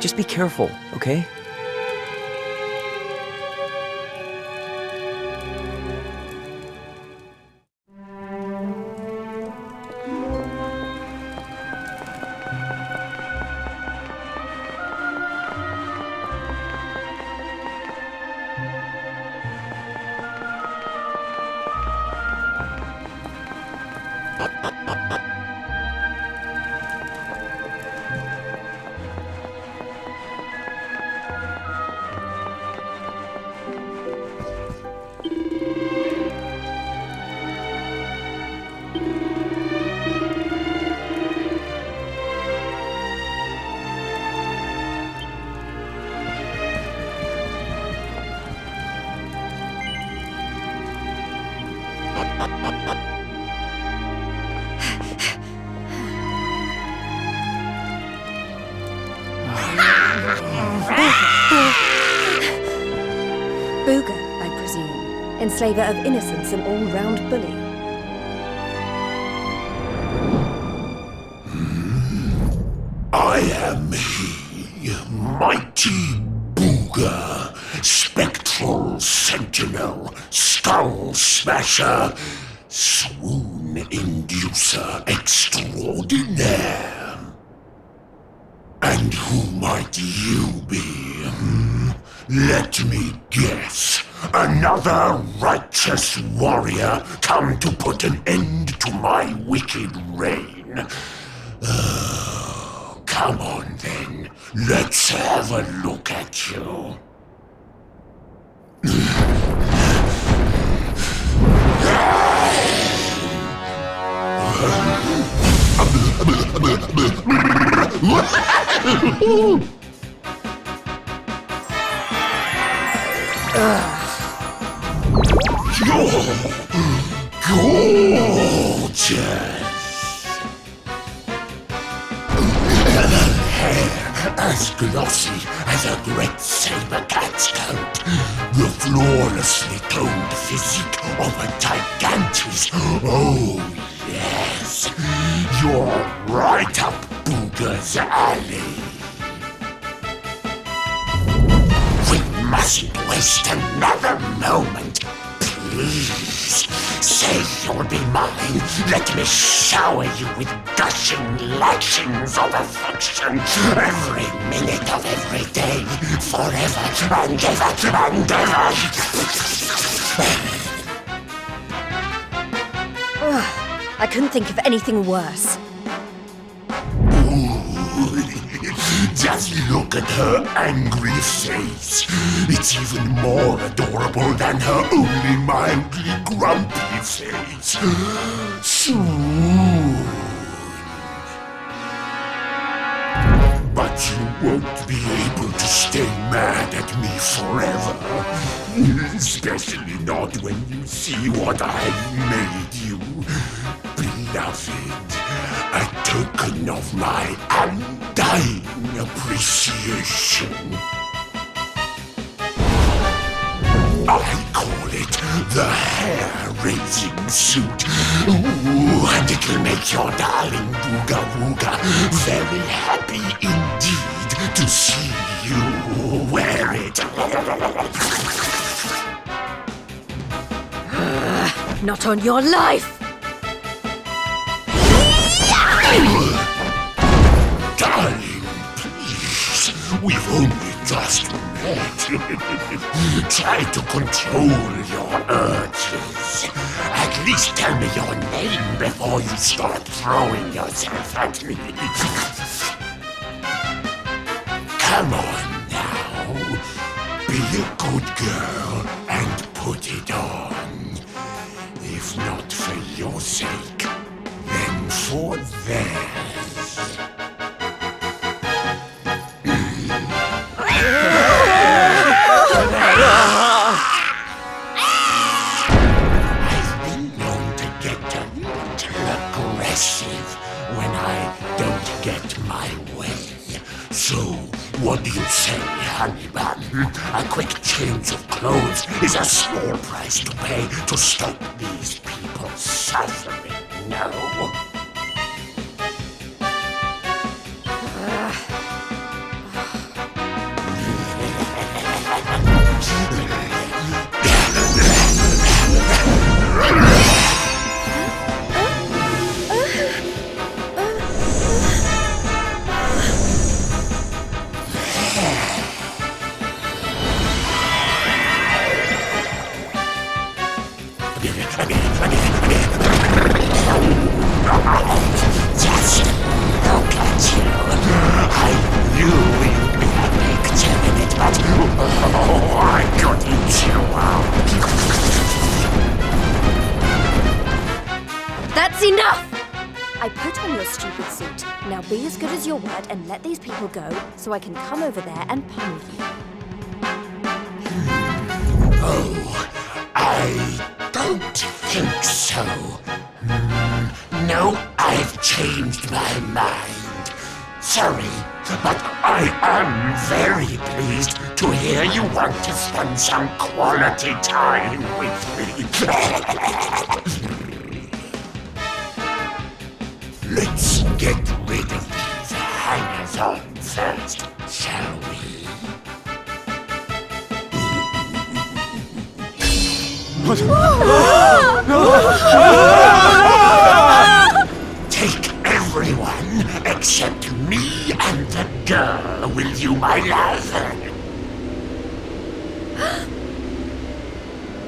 just be careful, okay? Booger, I presume. Enslaver of innocence and all-round bully. I am he, mighty Booger, spectral sentinel, skull smasher, swoon inducer extraordinaire. And who might you be? Let me guess. Another righteous warrior come to put an end to my wicked reign. Come on then, let's have a look at you. You're gorgeous. As glossy as a great saber cat's coat, the flawlessly toned physique of a gigantis. Oh, yes, you're right up Booger's alley. We mustn't waste another moment. Please, say you'll be mine. Let me shower you with gushing lashings of affection every minute of every day, forever and ever and ever. I couldn't think of anything worse. Just look at her angry face. It's even more adorable than her only mildly grumpy face. Soon. But you won't be able to stay mad at me forever. Especially not when you see what I've made you. Beloved, a token of my undying appreciation. I call it the hair-raising suit. Ooh, and it'll make your darling Booga Wooga very happy indeed to see you wear it. Not on your life! Darling, please, we've only just met. Try to control your urges. At least tell me your name before you start throwing yourself at me. Come on now. Be a good girl and put it on. If If not for your sake, then for theirs. I've been known to get a little aggressive when I don't get my way. So, what do you say, honey bun? A quick change of clothes is a small price to pay to stop these people suffering, no? Just look at you. I knew you'd be a picture in it, but I could eat you up. That's enough! I put on your stupid suit. Now be as good as your word and let these people go so I can come over there and pummel you. Oh, I don't think so. No, I've changed my mind. Sorry, but I am very pleased to hear you want to spend some quality time with me. Let's get rid of these hangers-on first, shall we? Take everyone except me and the girl, will you, my love?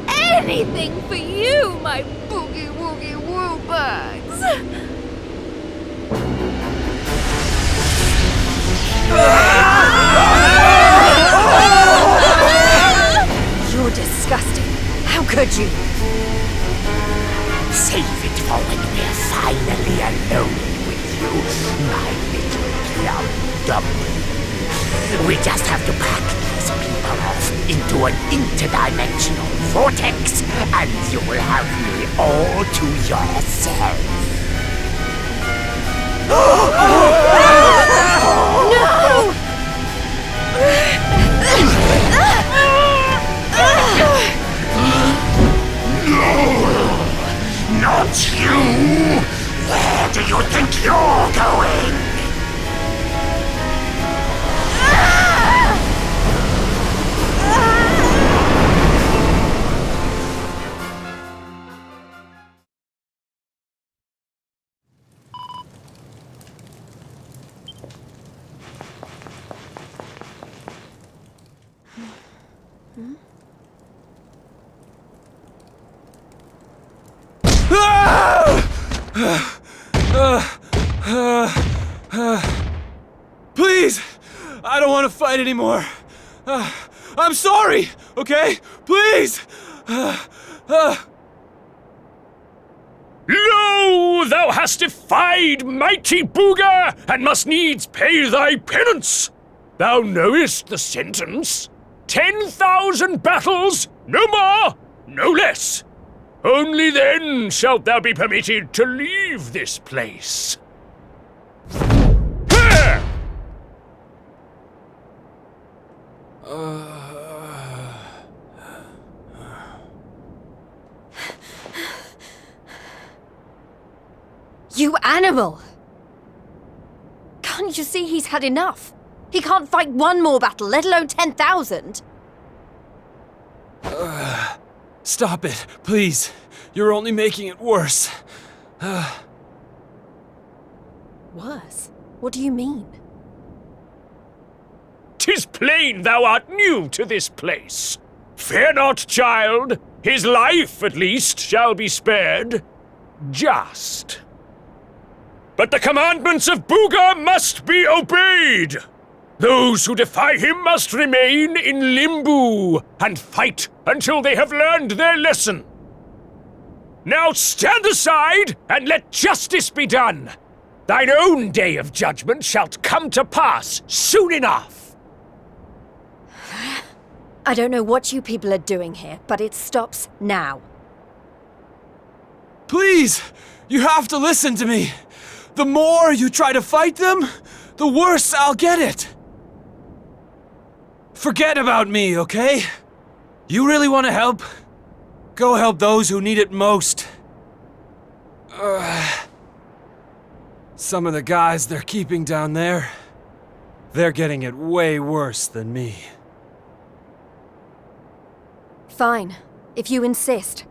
Anything for you, my boogie-woogie-woo bugs! You're disgusting. How could you? Save it for when we're finally alone with you, my little plum dumpling. We just have to pack these people off into an interdimensional vortex, and you will have me all to yourself. No! Not you! Where do you think you're going? Please! I don't want to fight anymore. I'm sorry, okay? Please! Lo, thou hast defied mighty Booga, and must needs pay thy penance. Thou knowest the sentence. 10,000 battles, no more, no less. Only then shalt thou be permitted to leave this place. You animal! Can't you see he's had enough? He can't fight one more battle, let alone 10,000. Stop it, please. You're only making it worse. Worse? What do you mean? 'Tis plain thou art new to this place. Fear not, child. His life, at least, shall be spared. Just. But the commandments of Booga must be obeyed. Those who defy him must remain in limbo and fight until they have learned their lesson. Now stand aside, and let justice be done! Thine own day of judgment shalt come to pass soon enough! I don't know what you people are doing here, but it stops now. Please! You have to listen to me! The more you try to fight them, the worse I'll get it! Forget about me, okay? You really want to help? Go help those who need it most. Some of the guys they're keeping down there, they're getting it way worse than me. Fine, if you insist.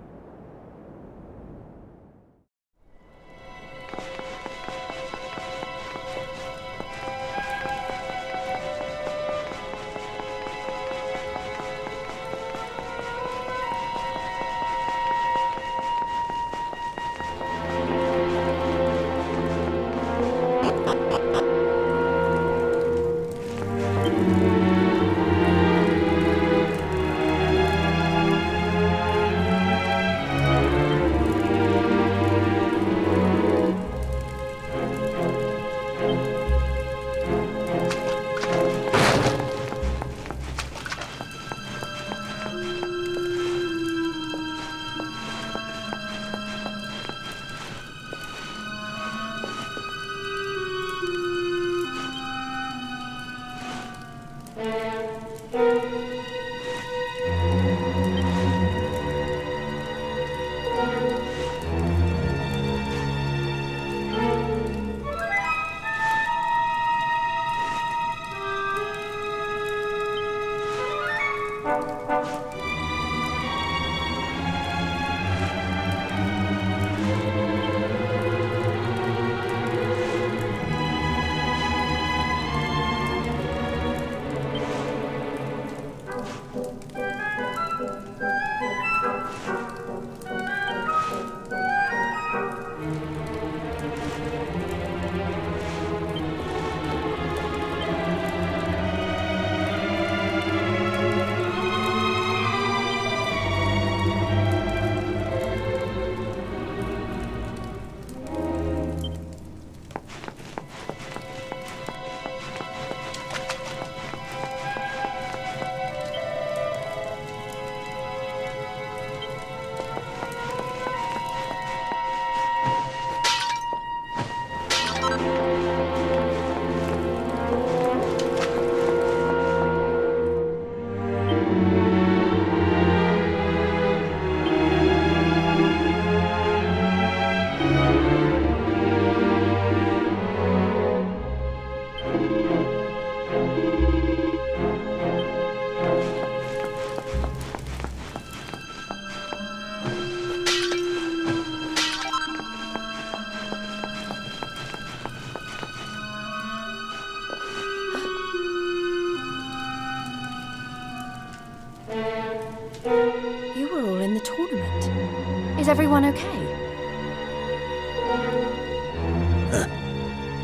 Is everyone okay?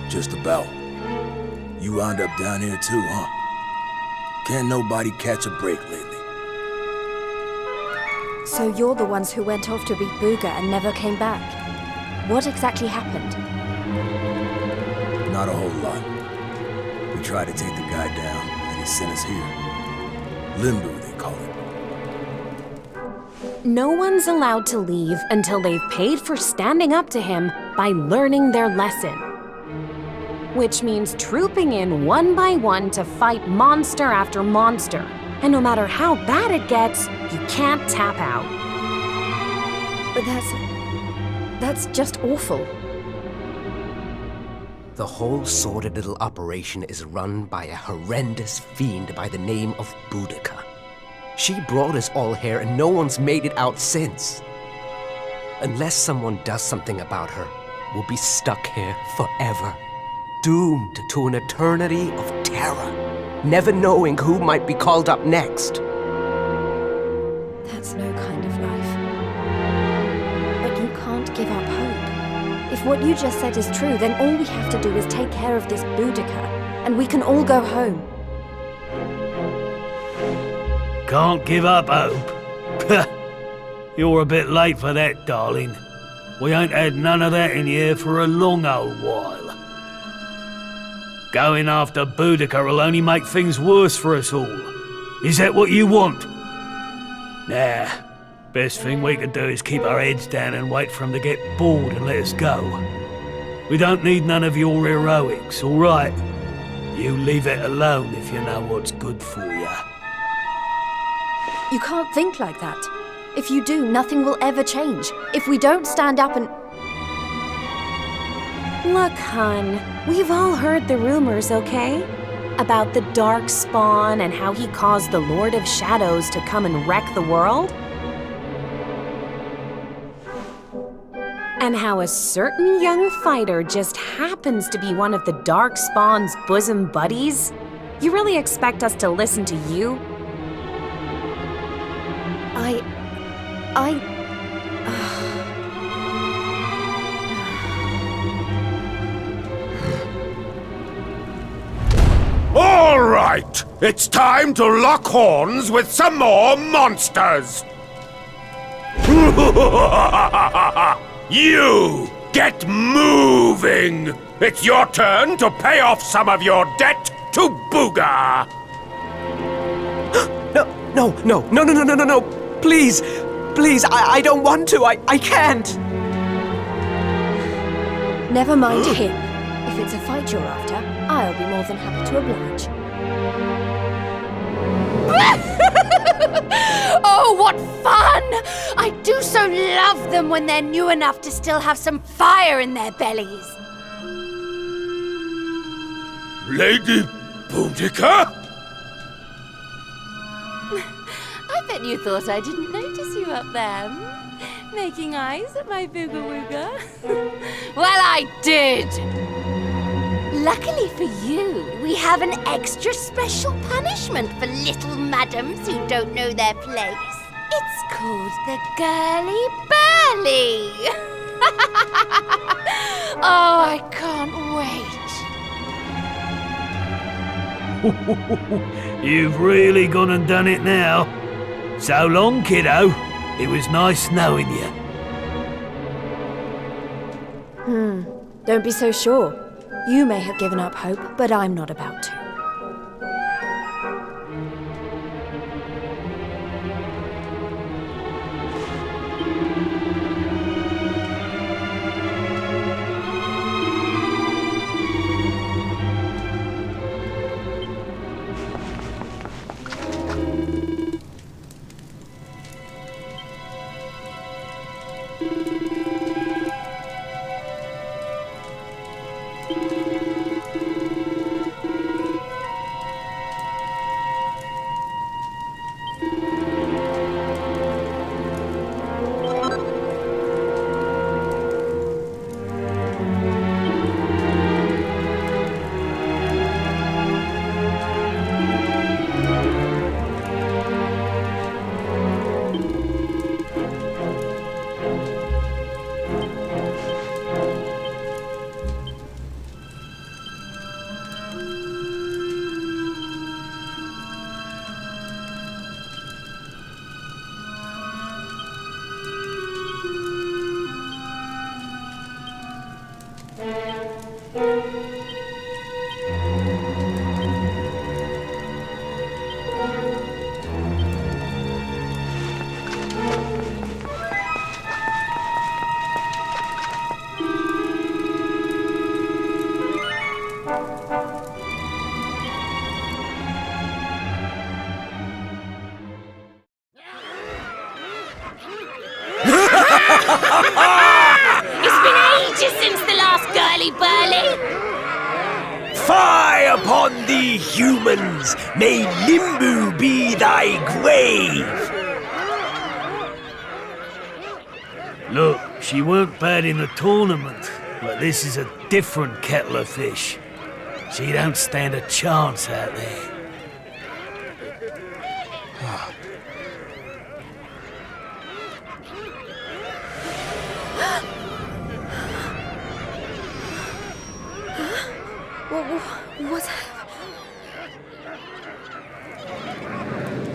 Just about. You wound up down here too, huh? Can't nobody catch a break lately. So you're the ones who went off to beat Booga and never came back. What exactly happened? Not a whole lot. We tried to take the guy down, and he sent us here. Limbo, they call it. No one's allowed to leave until they've paid for standing up to him by learning their lesson. Which means trooping in one by one to fight monster after monster. And no matter how bad it gets, you can't tap out. But that's just awful. The whole sordid little operation is run by a horrendous fiend by the name of Boudica. She brought us all here and no one's made it out since. Unless someone does something about her, we'll be stuck here forever. Doomed to an eternity of terror, never knowing who might be called up next. That's no kind of life. But you can't give up hope. If what you just said is true, then all we have to do is take care of this Boudica, and we can all go home. Can't give up hope? You're a bit late for that, darling. We ain't had none of that in here for a long old while. Going after Boudica will only make things worse for us all. Is that what you want? Nah. Best thing we can do is keep our heads down and wait for him to get bored and let us go. We don't need none of your heroics, all right? You leave it alone if you know what's good for you. You can't think like that. If you do, nothing will ever change. If we don't stand up and... Look, hun, we've all heard the rumors, okay? About the Dark Spawn and how he caused the Lord of Shadows to come and wreck the world? And how a certain young fighter just happens to be one of the Dark Spawn's bosom buddies? You really expect us to listen to you? All right, it's time to lock horns with some more monsters. You get moving. It's your turn to pay off some of your debt to Booga. No. Please, I don't want to. I can't. Never mind him. If it's a fight you're after, I'll be more than happy to oblige. Oh, what fun! I do so love them when they're new enough to still have some fire in their bellies. Lady Boudica? I bet you thought I didn't notice you up there. Making eyes at my booga wooga. Well, I did! Luckily for you, we have an extra special punishment for little madams who don't know their place. It's called the Girly Burly. Oh, I can't wait. You've really gone and done it now. So long, kiddo. It was nice knowing you. Don't be so sure. You may have given up hope, but I'm not about to. It's been ages since the last Girly Burly. Fie upon thee, humans! May Limbu be thy grave! Look, she weren't bad in the tournament, but this is a different kettle of fish. She don't stand a chance out there. What?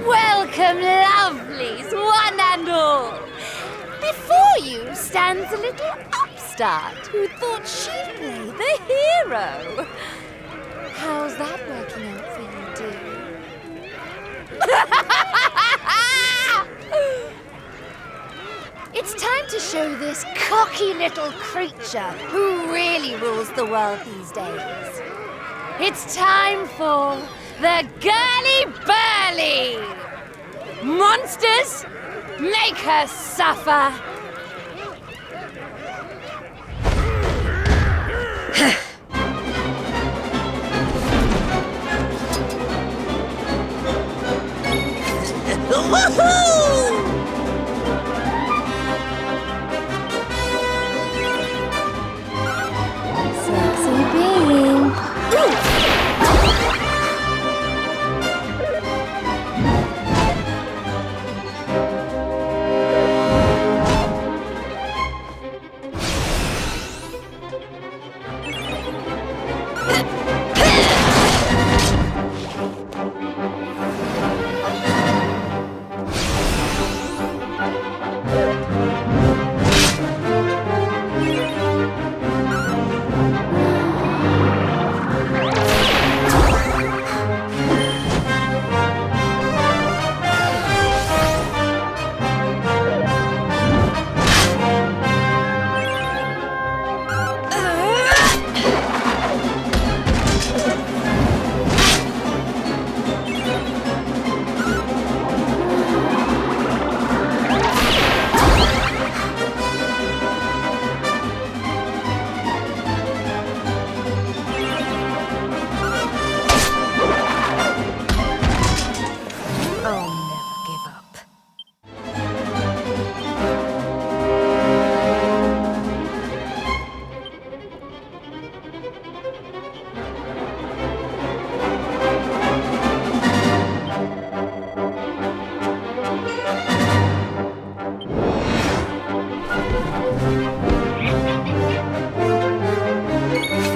Welcome, lovelies, one and all. Before you stands a little upstart who thought she'd play the hero. How's that working out for you, dear? It's time to show this cocky little creature who really rules the world these days. It's time for the Girly Burly! Monsters, make her suffer! Sexy being.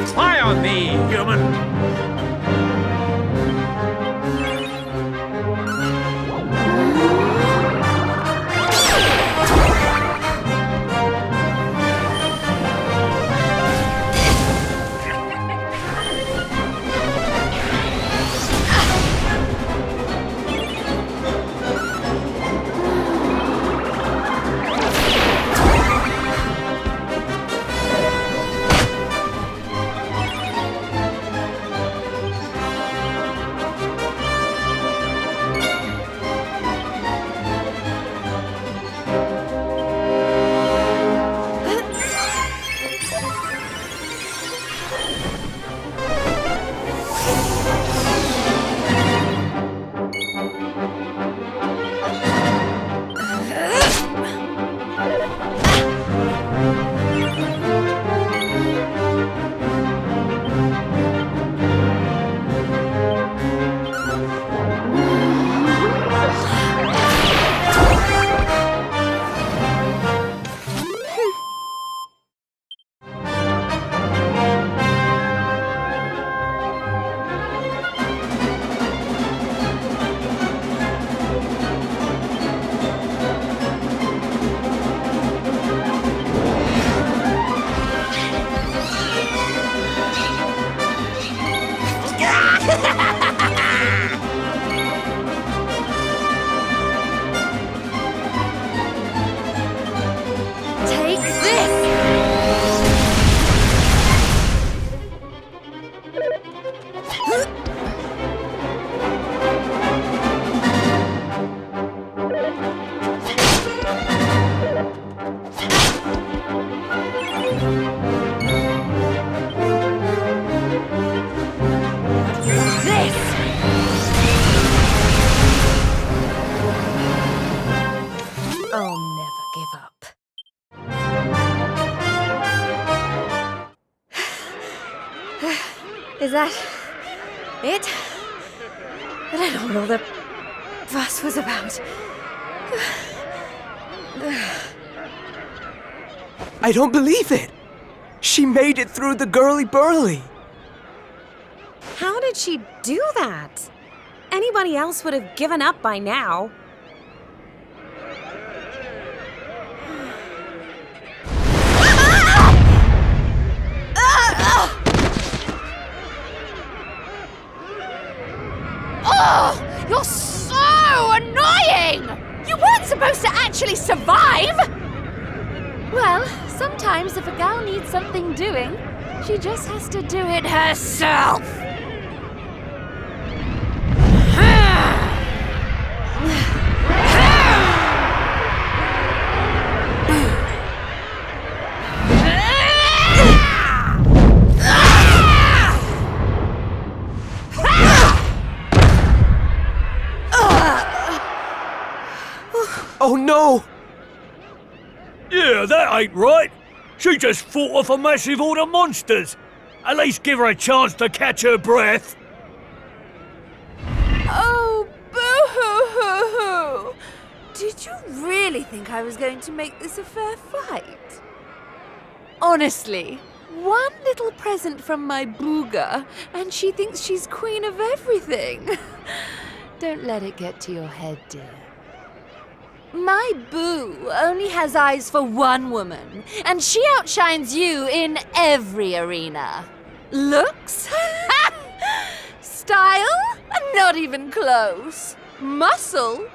Spy on me, human! Take this! I'll never give up. Is that it? I don't know what all the fuss was about. I don't believe it! She made it through the Girly Burly! How did she do that? Anybody else would have given up by now. Oh, you're so annoying! You weren't supposed to actually survive! Well, sometimes if a gal needs something doing, she just has to do it herself. Oh no! Yeah, that ain't right. She just fought off a massive horde of monsters. At least give her a chance to catch her breath. Oh, boo-hoo-hoo-hoo! Did you really think I was going to make this a fair fight? Honestly, one little present from my booger, and she thinks she's queen of everything. Don't let it get to your head, dear. My boo only has eyes for one woman, and she outshines you in every arena. Looks? Style? Not even close. Muscle?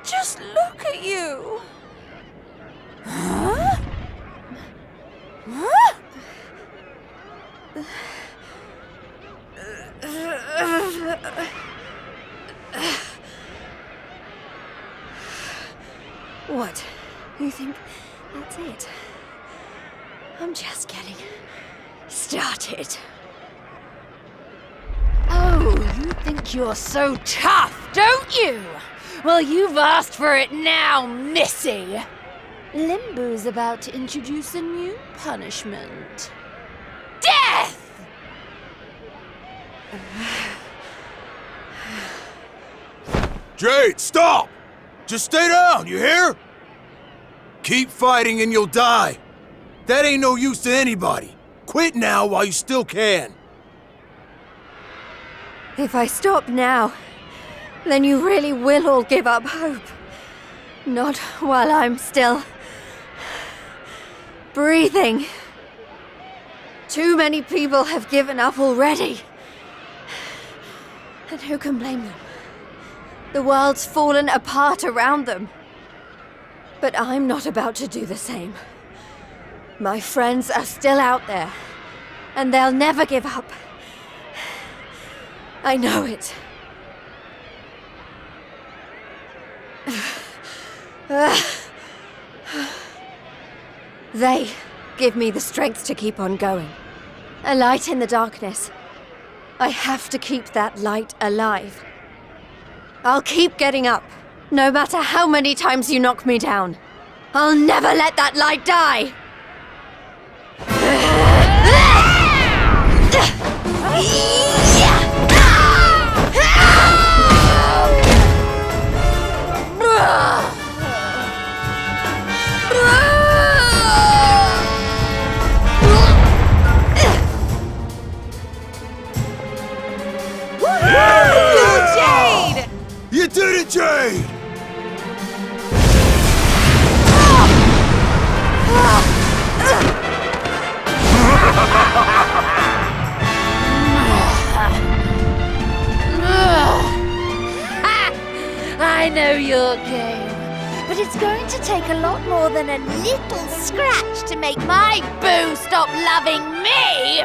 Just look at you. Huh? Huh? What? You think that's it? I'm just getting started. Oh, you think you're so tough, don't you? Well, you've asked for it now, Missy. Limbo's about to introduce a new punishment. Death! Jade, stop! Just stay down, you hear? Keep fighting and you'll die. That ain't no use to anybody. Quit now while you still can. If I stop now, then you really will all give up hope. Not while I'm still breathing. Too many people have given up already. And who can blame them? The world's fallen apart around them. But I'm not about to do the same. My friends are still out there, and they'll never give up. I know it. They give me the strength to keep on going. A light in the darkness. I have to keep that light alive. I'll keep getting up, no matter how many times you knock me down. I'll never let that light die! You did it, Jade! I know your game, but it's going to take a lot more than a little scratch to make my boo stop loving me!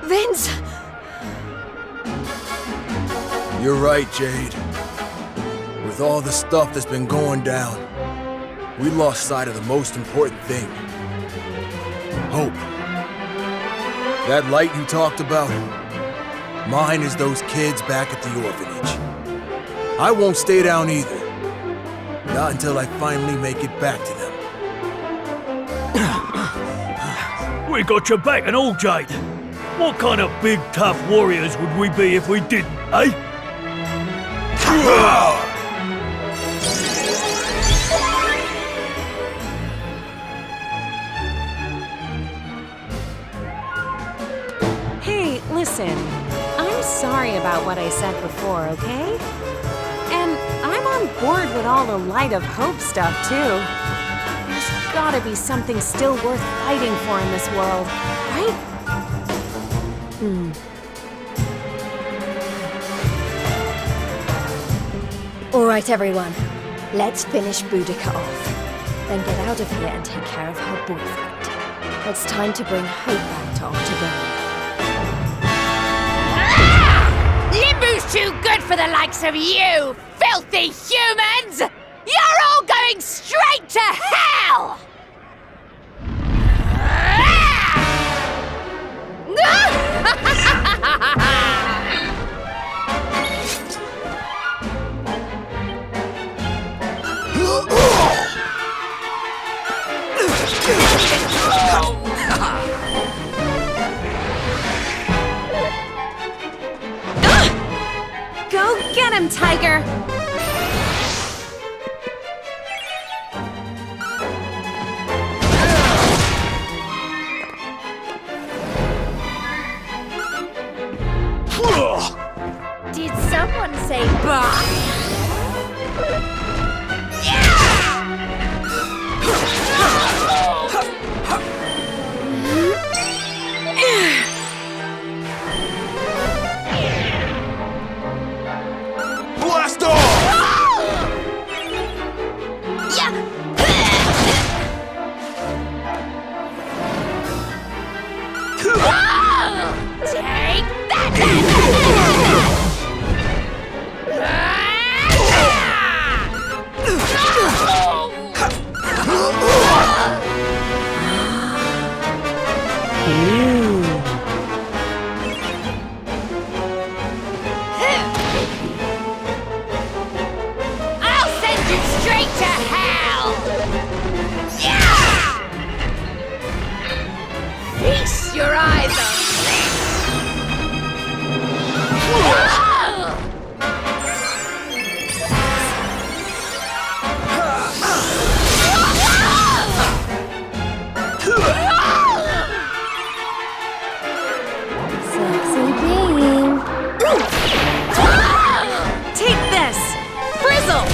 Vince! You're right, Jade. With all the stuff that's been going down, we lost sight of the most important thing. Hope. That light you talked about, mine is those kids back at the orphanage. I won't stay down either. Not until I finally make it back to them. We got your back and all, Jade. What kind of big, tough warriors would we be if we didn't, eh? Listen, I'm sorry about what I said before, okay? And I'm on board with all the Light of Hope stuff, too. There's gotta be something still worth fighting for in this world, right? All right, everyone. Let's finish Boudica off. Then get out of here and take care of her boyfriend. It's time to bring hope back to Octagonia. Limbu's too good for the likes of you, filthy humans! You're all going straight to hell! Go get him, Tiger! Did someone say bah? Blast off! Take that! I'll send you straight to hell! Feast your eyes on this! Sexy beam. Take this! Frizzle!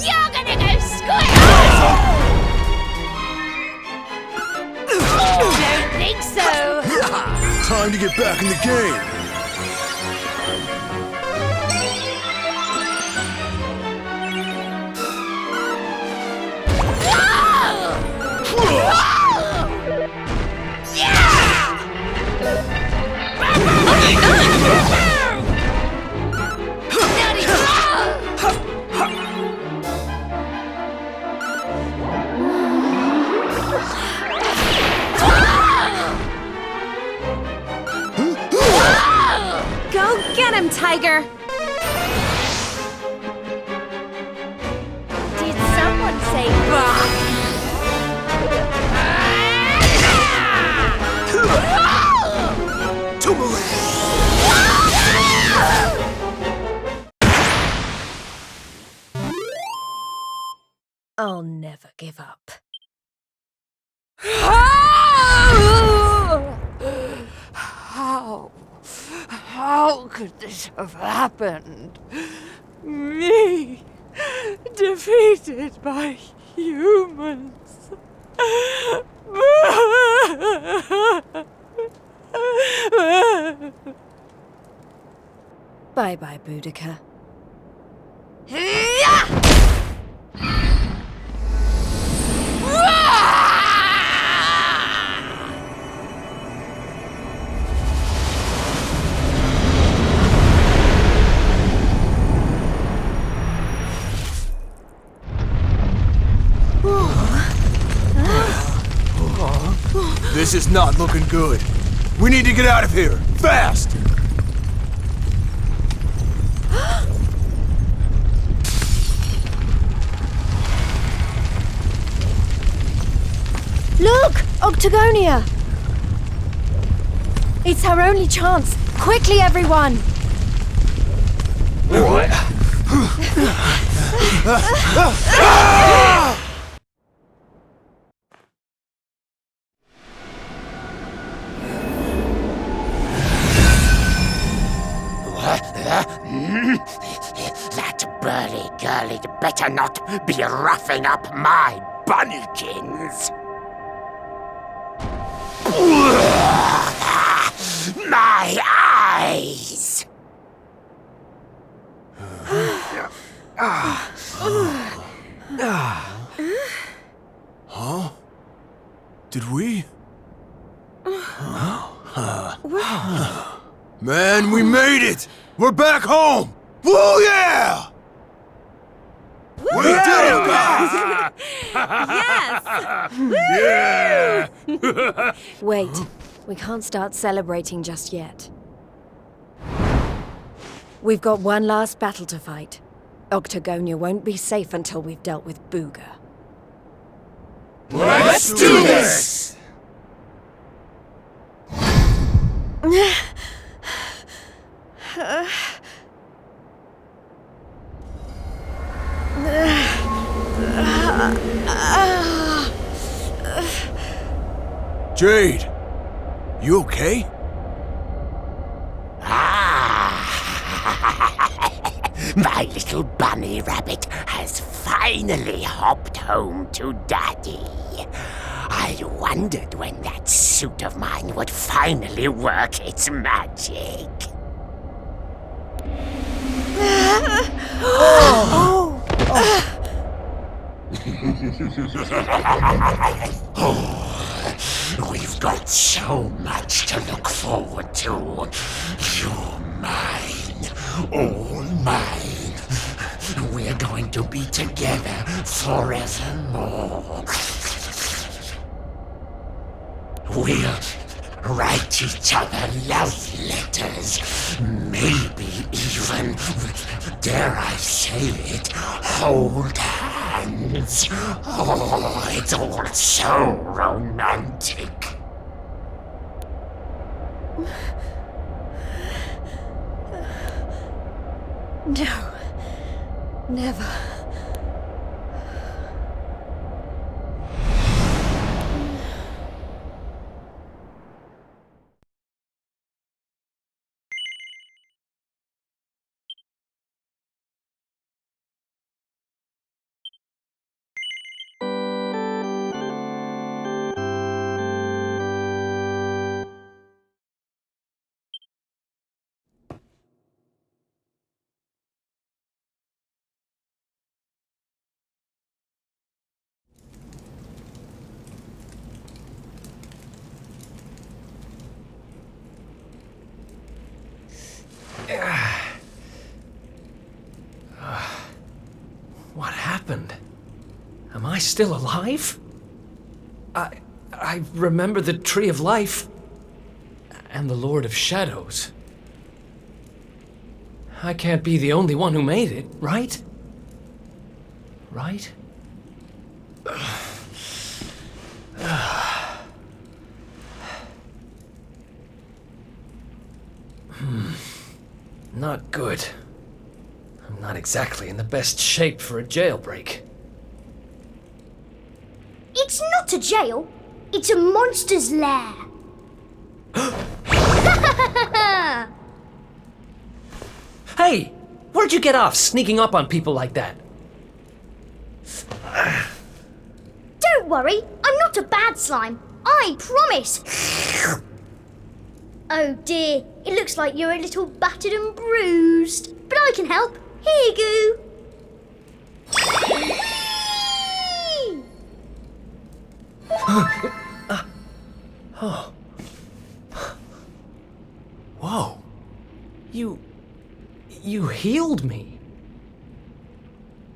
You're gonna go squish! Don't think so! Time to get back in the game. Go get him, Tiger! Did someone say bah? I'll never give up. How could this have happened? Me, defeated by humans. Bye-bye, Boudica. This is not looking good. We need to get out of here, fast! Look! Octagonia! It's our only chance. Quickly, everyone! That burly girl'd better not be roughing up my bunnykins. My eyes! Huh? Did we? Man, we made it! We're back home! Woo yeah! We did it, guys! Yes! Yeah! Wait, we can't start celebrating just yet. We've got one last battle to fight. Octagonia won't be safe until we've dealt with Booga. Let's do this! Jade, you okay? My little bunny rabbit has finally hopped home to Daddy. I wondered when that suit of mine would finally work its magic. We've got so much to look forward to. You're mine, all mine. We're going to be together forevermore. We'll write each other love letters. Maybe even, dare I say it, hold hands. Oh, it's all so romantic. No. Never. What happened? Am I still alive? I remember the Tree of Life and the Lord of Shadows. I can't be the only one who made it, right? Right? Not good. I'm not exactly in the best shape for a jailbreak. It's not a jail. It's a monster's lair. Hey! Where'd you get off sneaking up on people like that? Don't worry, I'm not a bad slime. I promise. Oh dear, it looks like you're a little battered and bruised. But I can help. Here you go. Oh. Whoa. You healed me.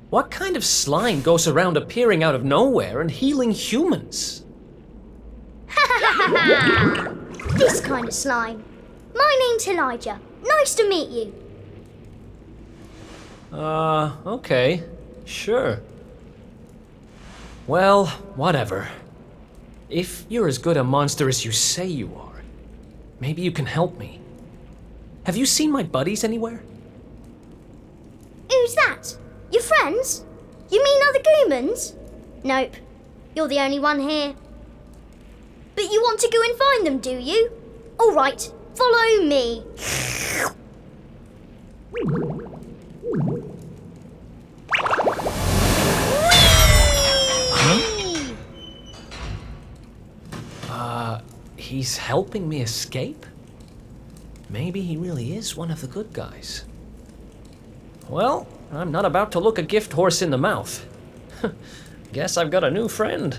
What kind of slime goes around appearing out of nowhere and healing humans? This kind of slime. My name's Elijah. Nice to meet you. Okay. Sure. Well, whatever. If you're as good a monster as you say you are, maybe you can help me. Have you seen my buddies anywhere? Who's that? Your friends? You mean other Goomans? Nope. You're the only one here. But you want to go and find them, do you? All right, follow me. He's helping me escape? Maybe he really is one of the good guys. Well, I'm not about to look a gift horse in the mouth. Guess I've got a new friend.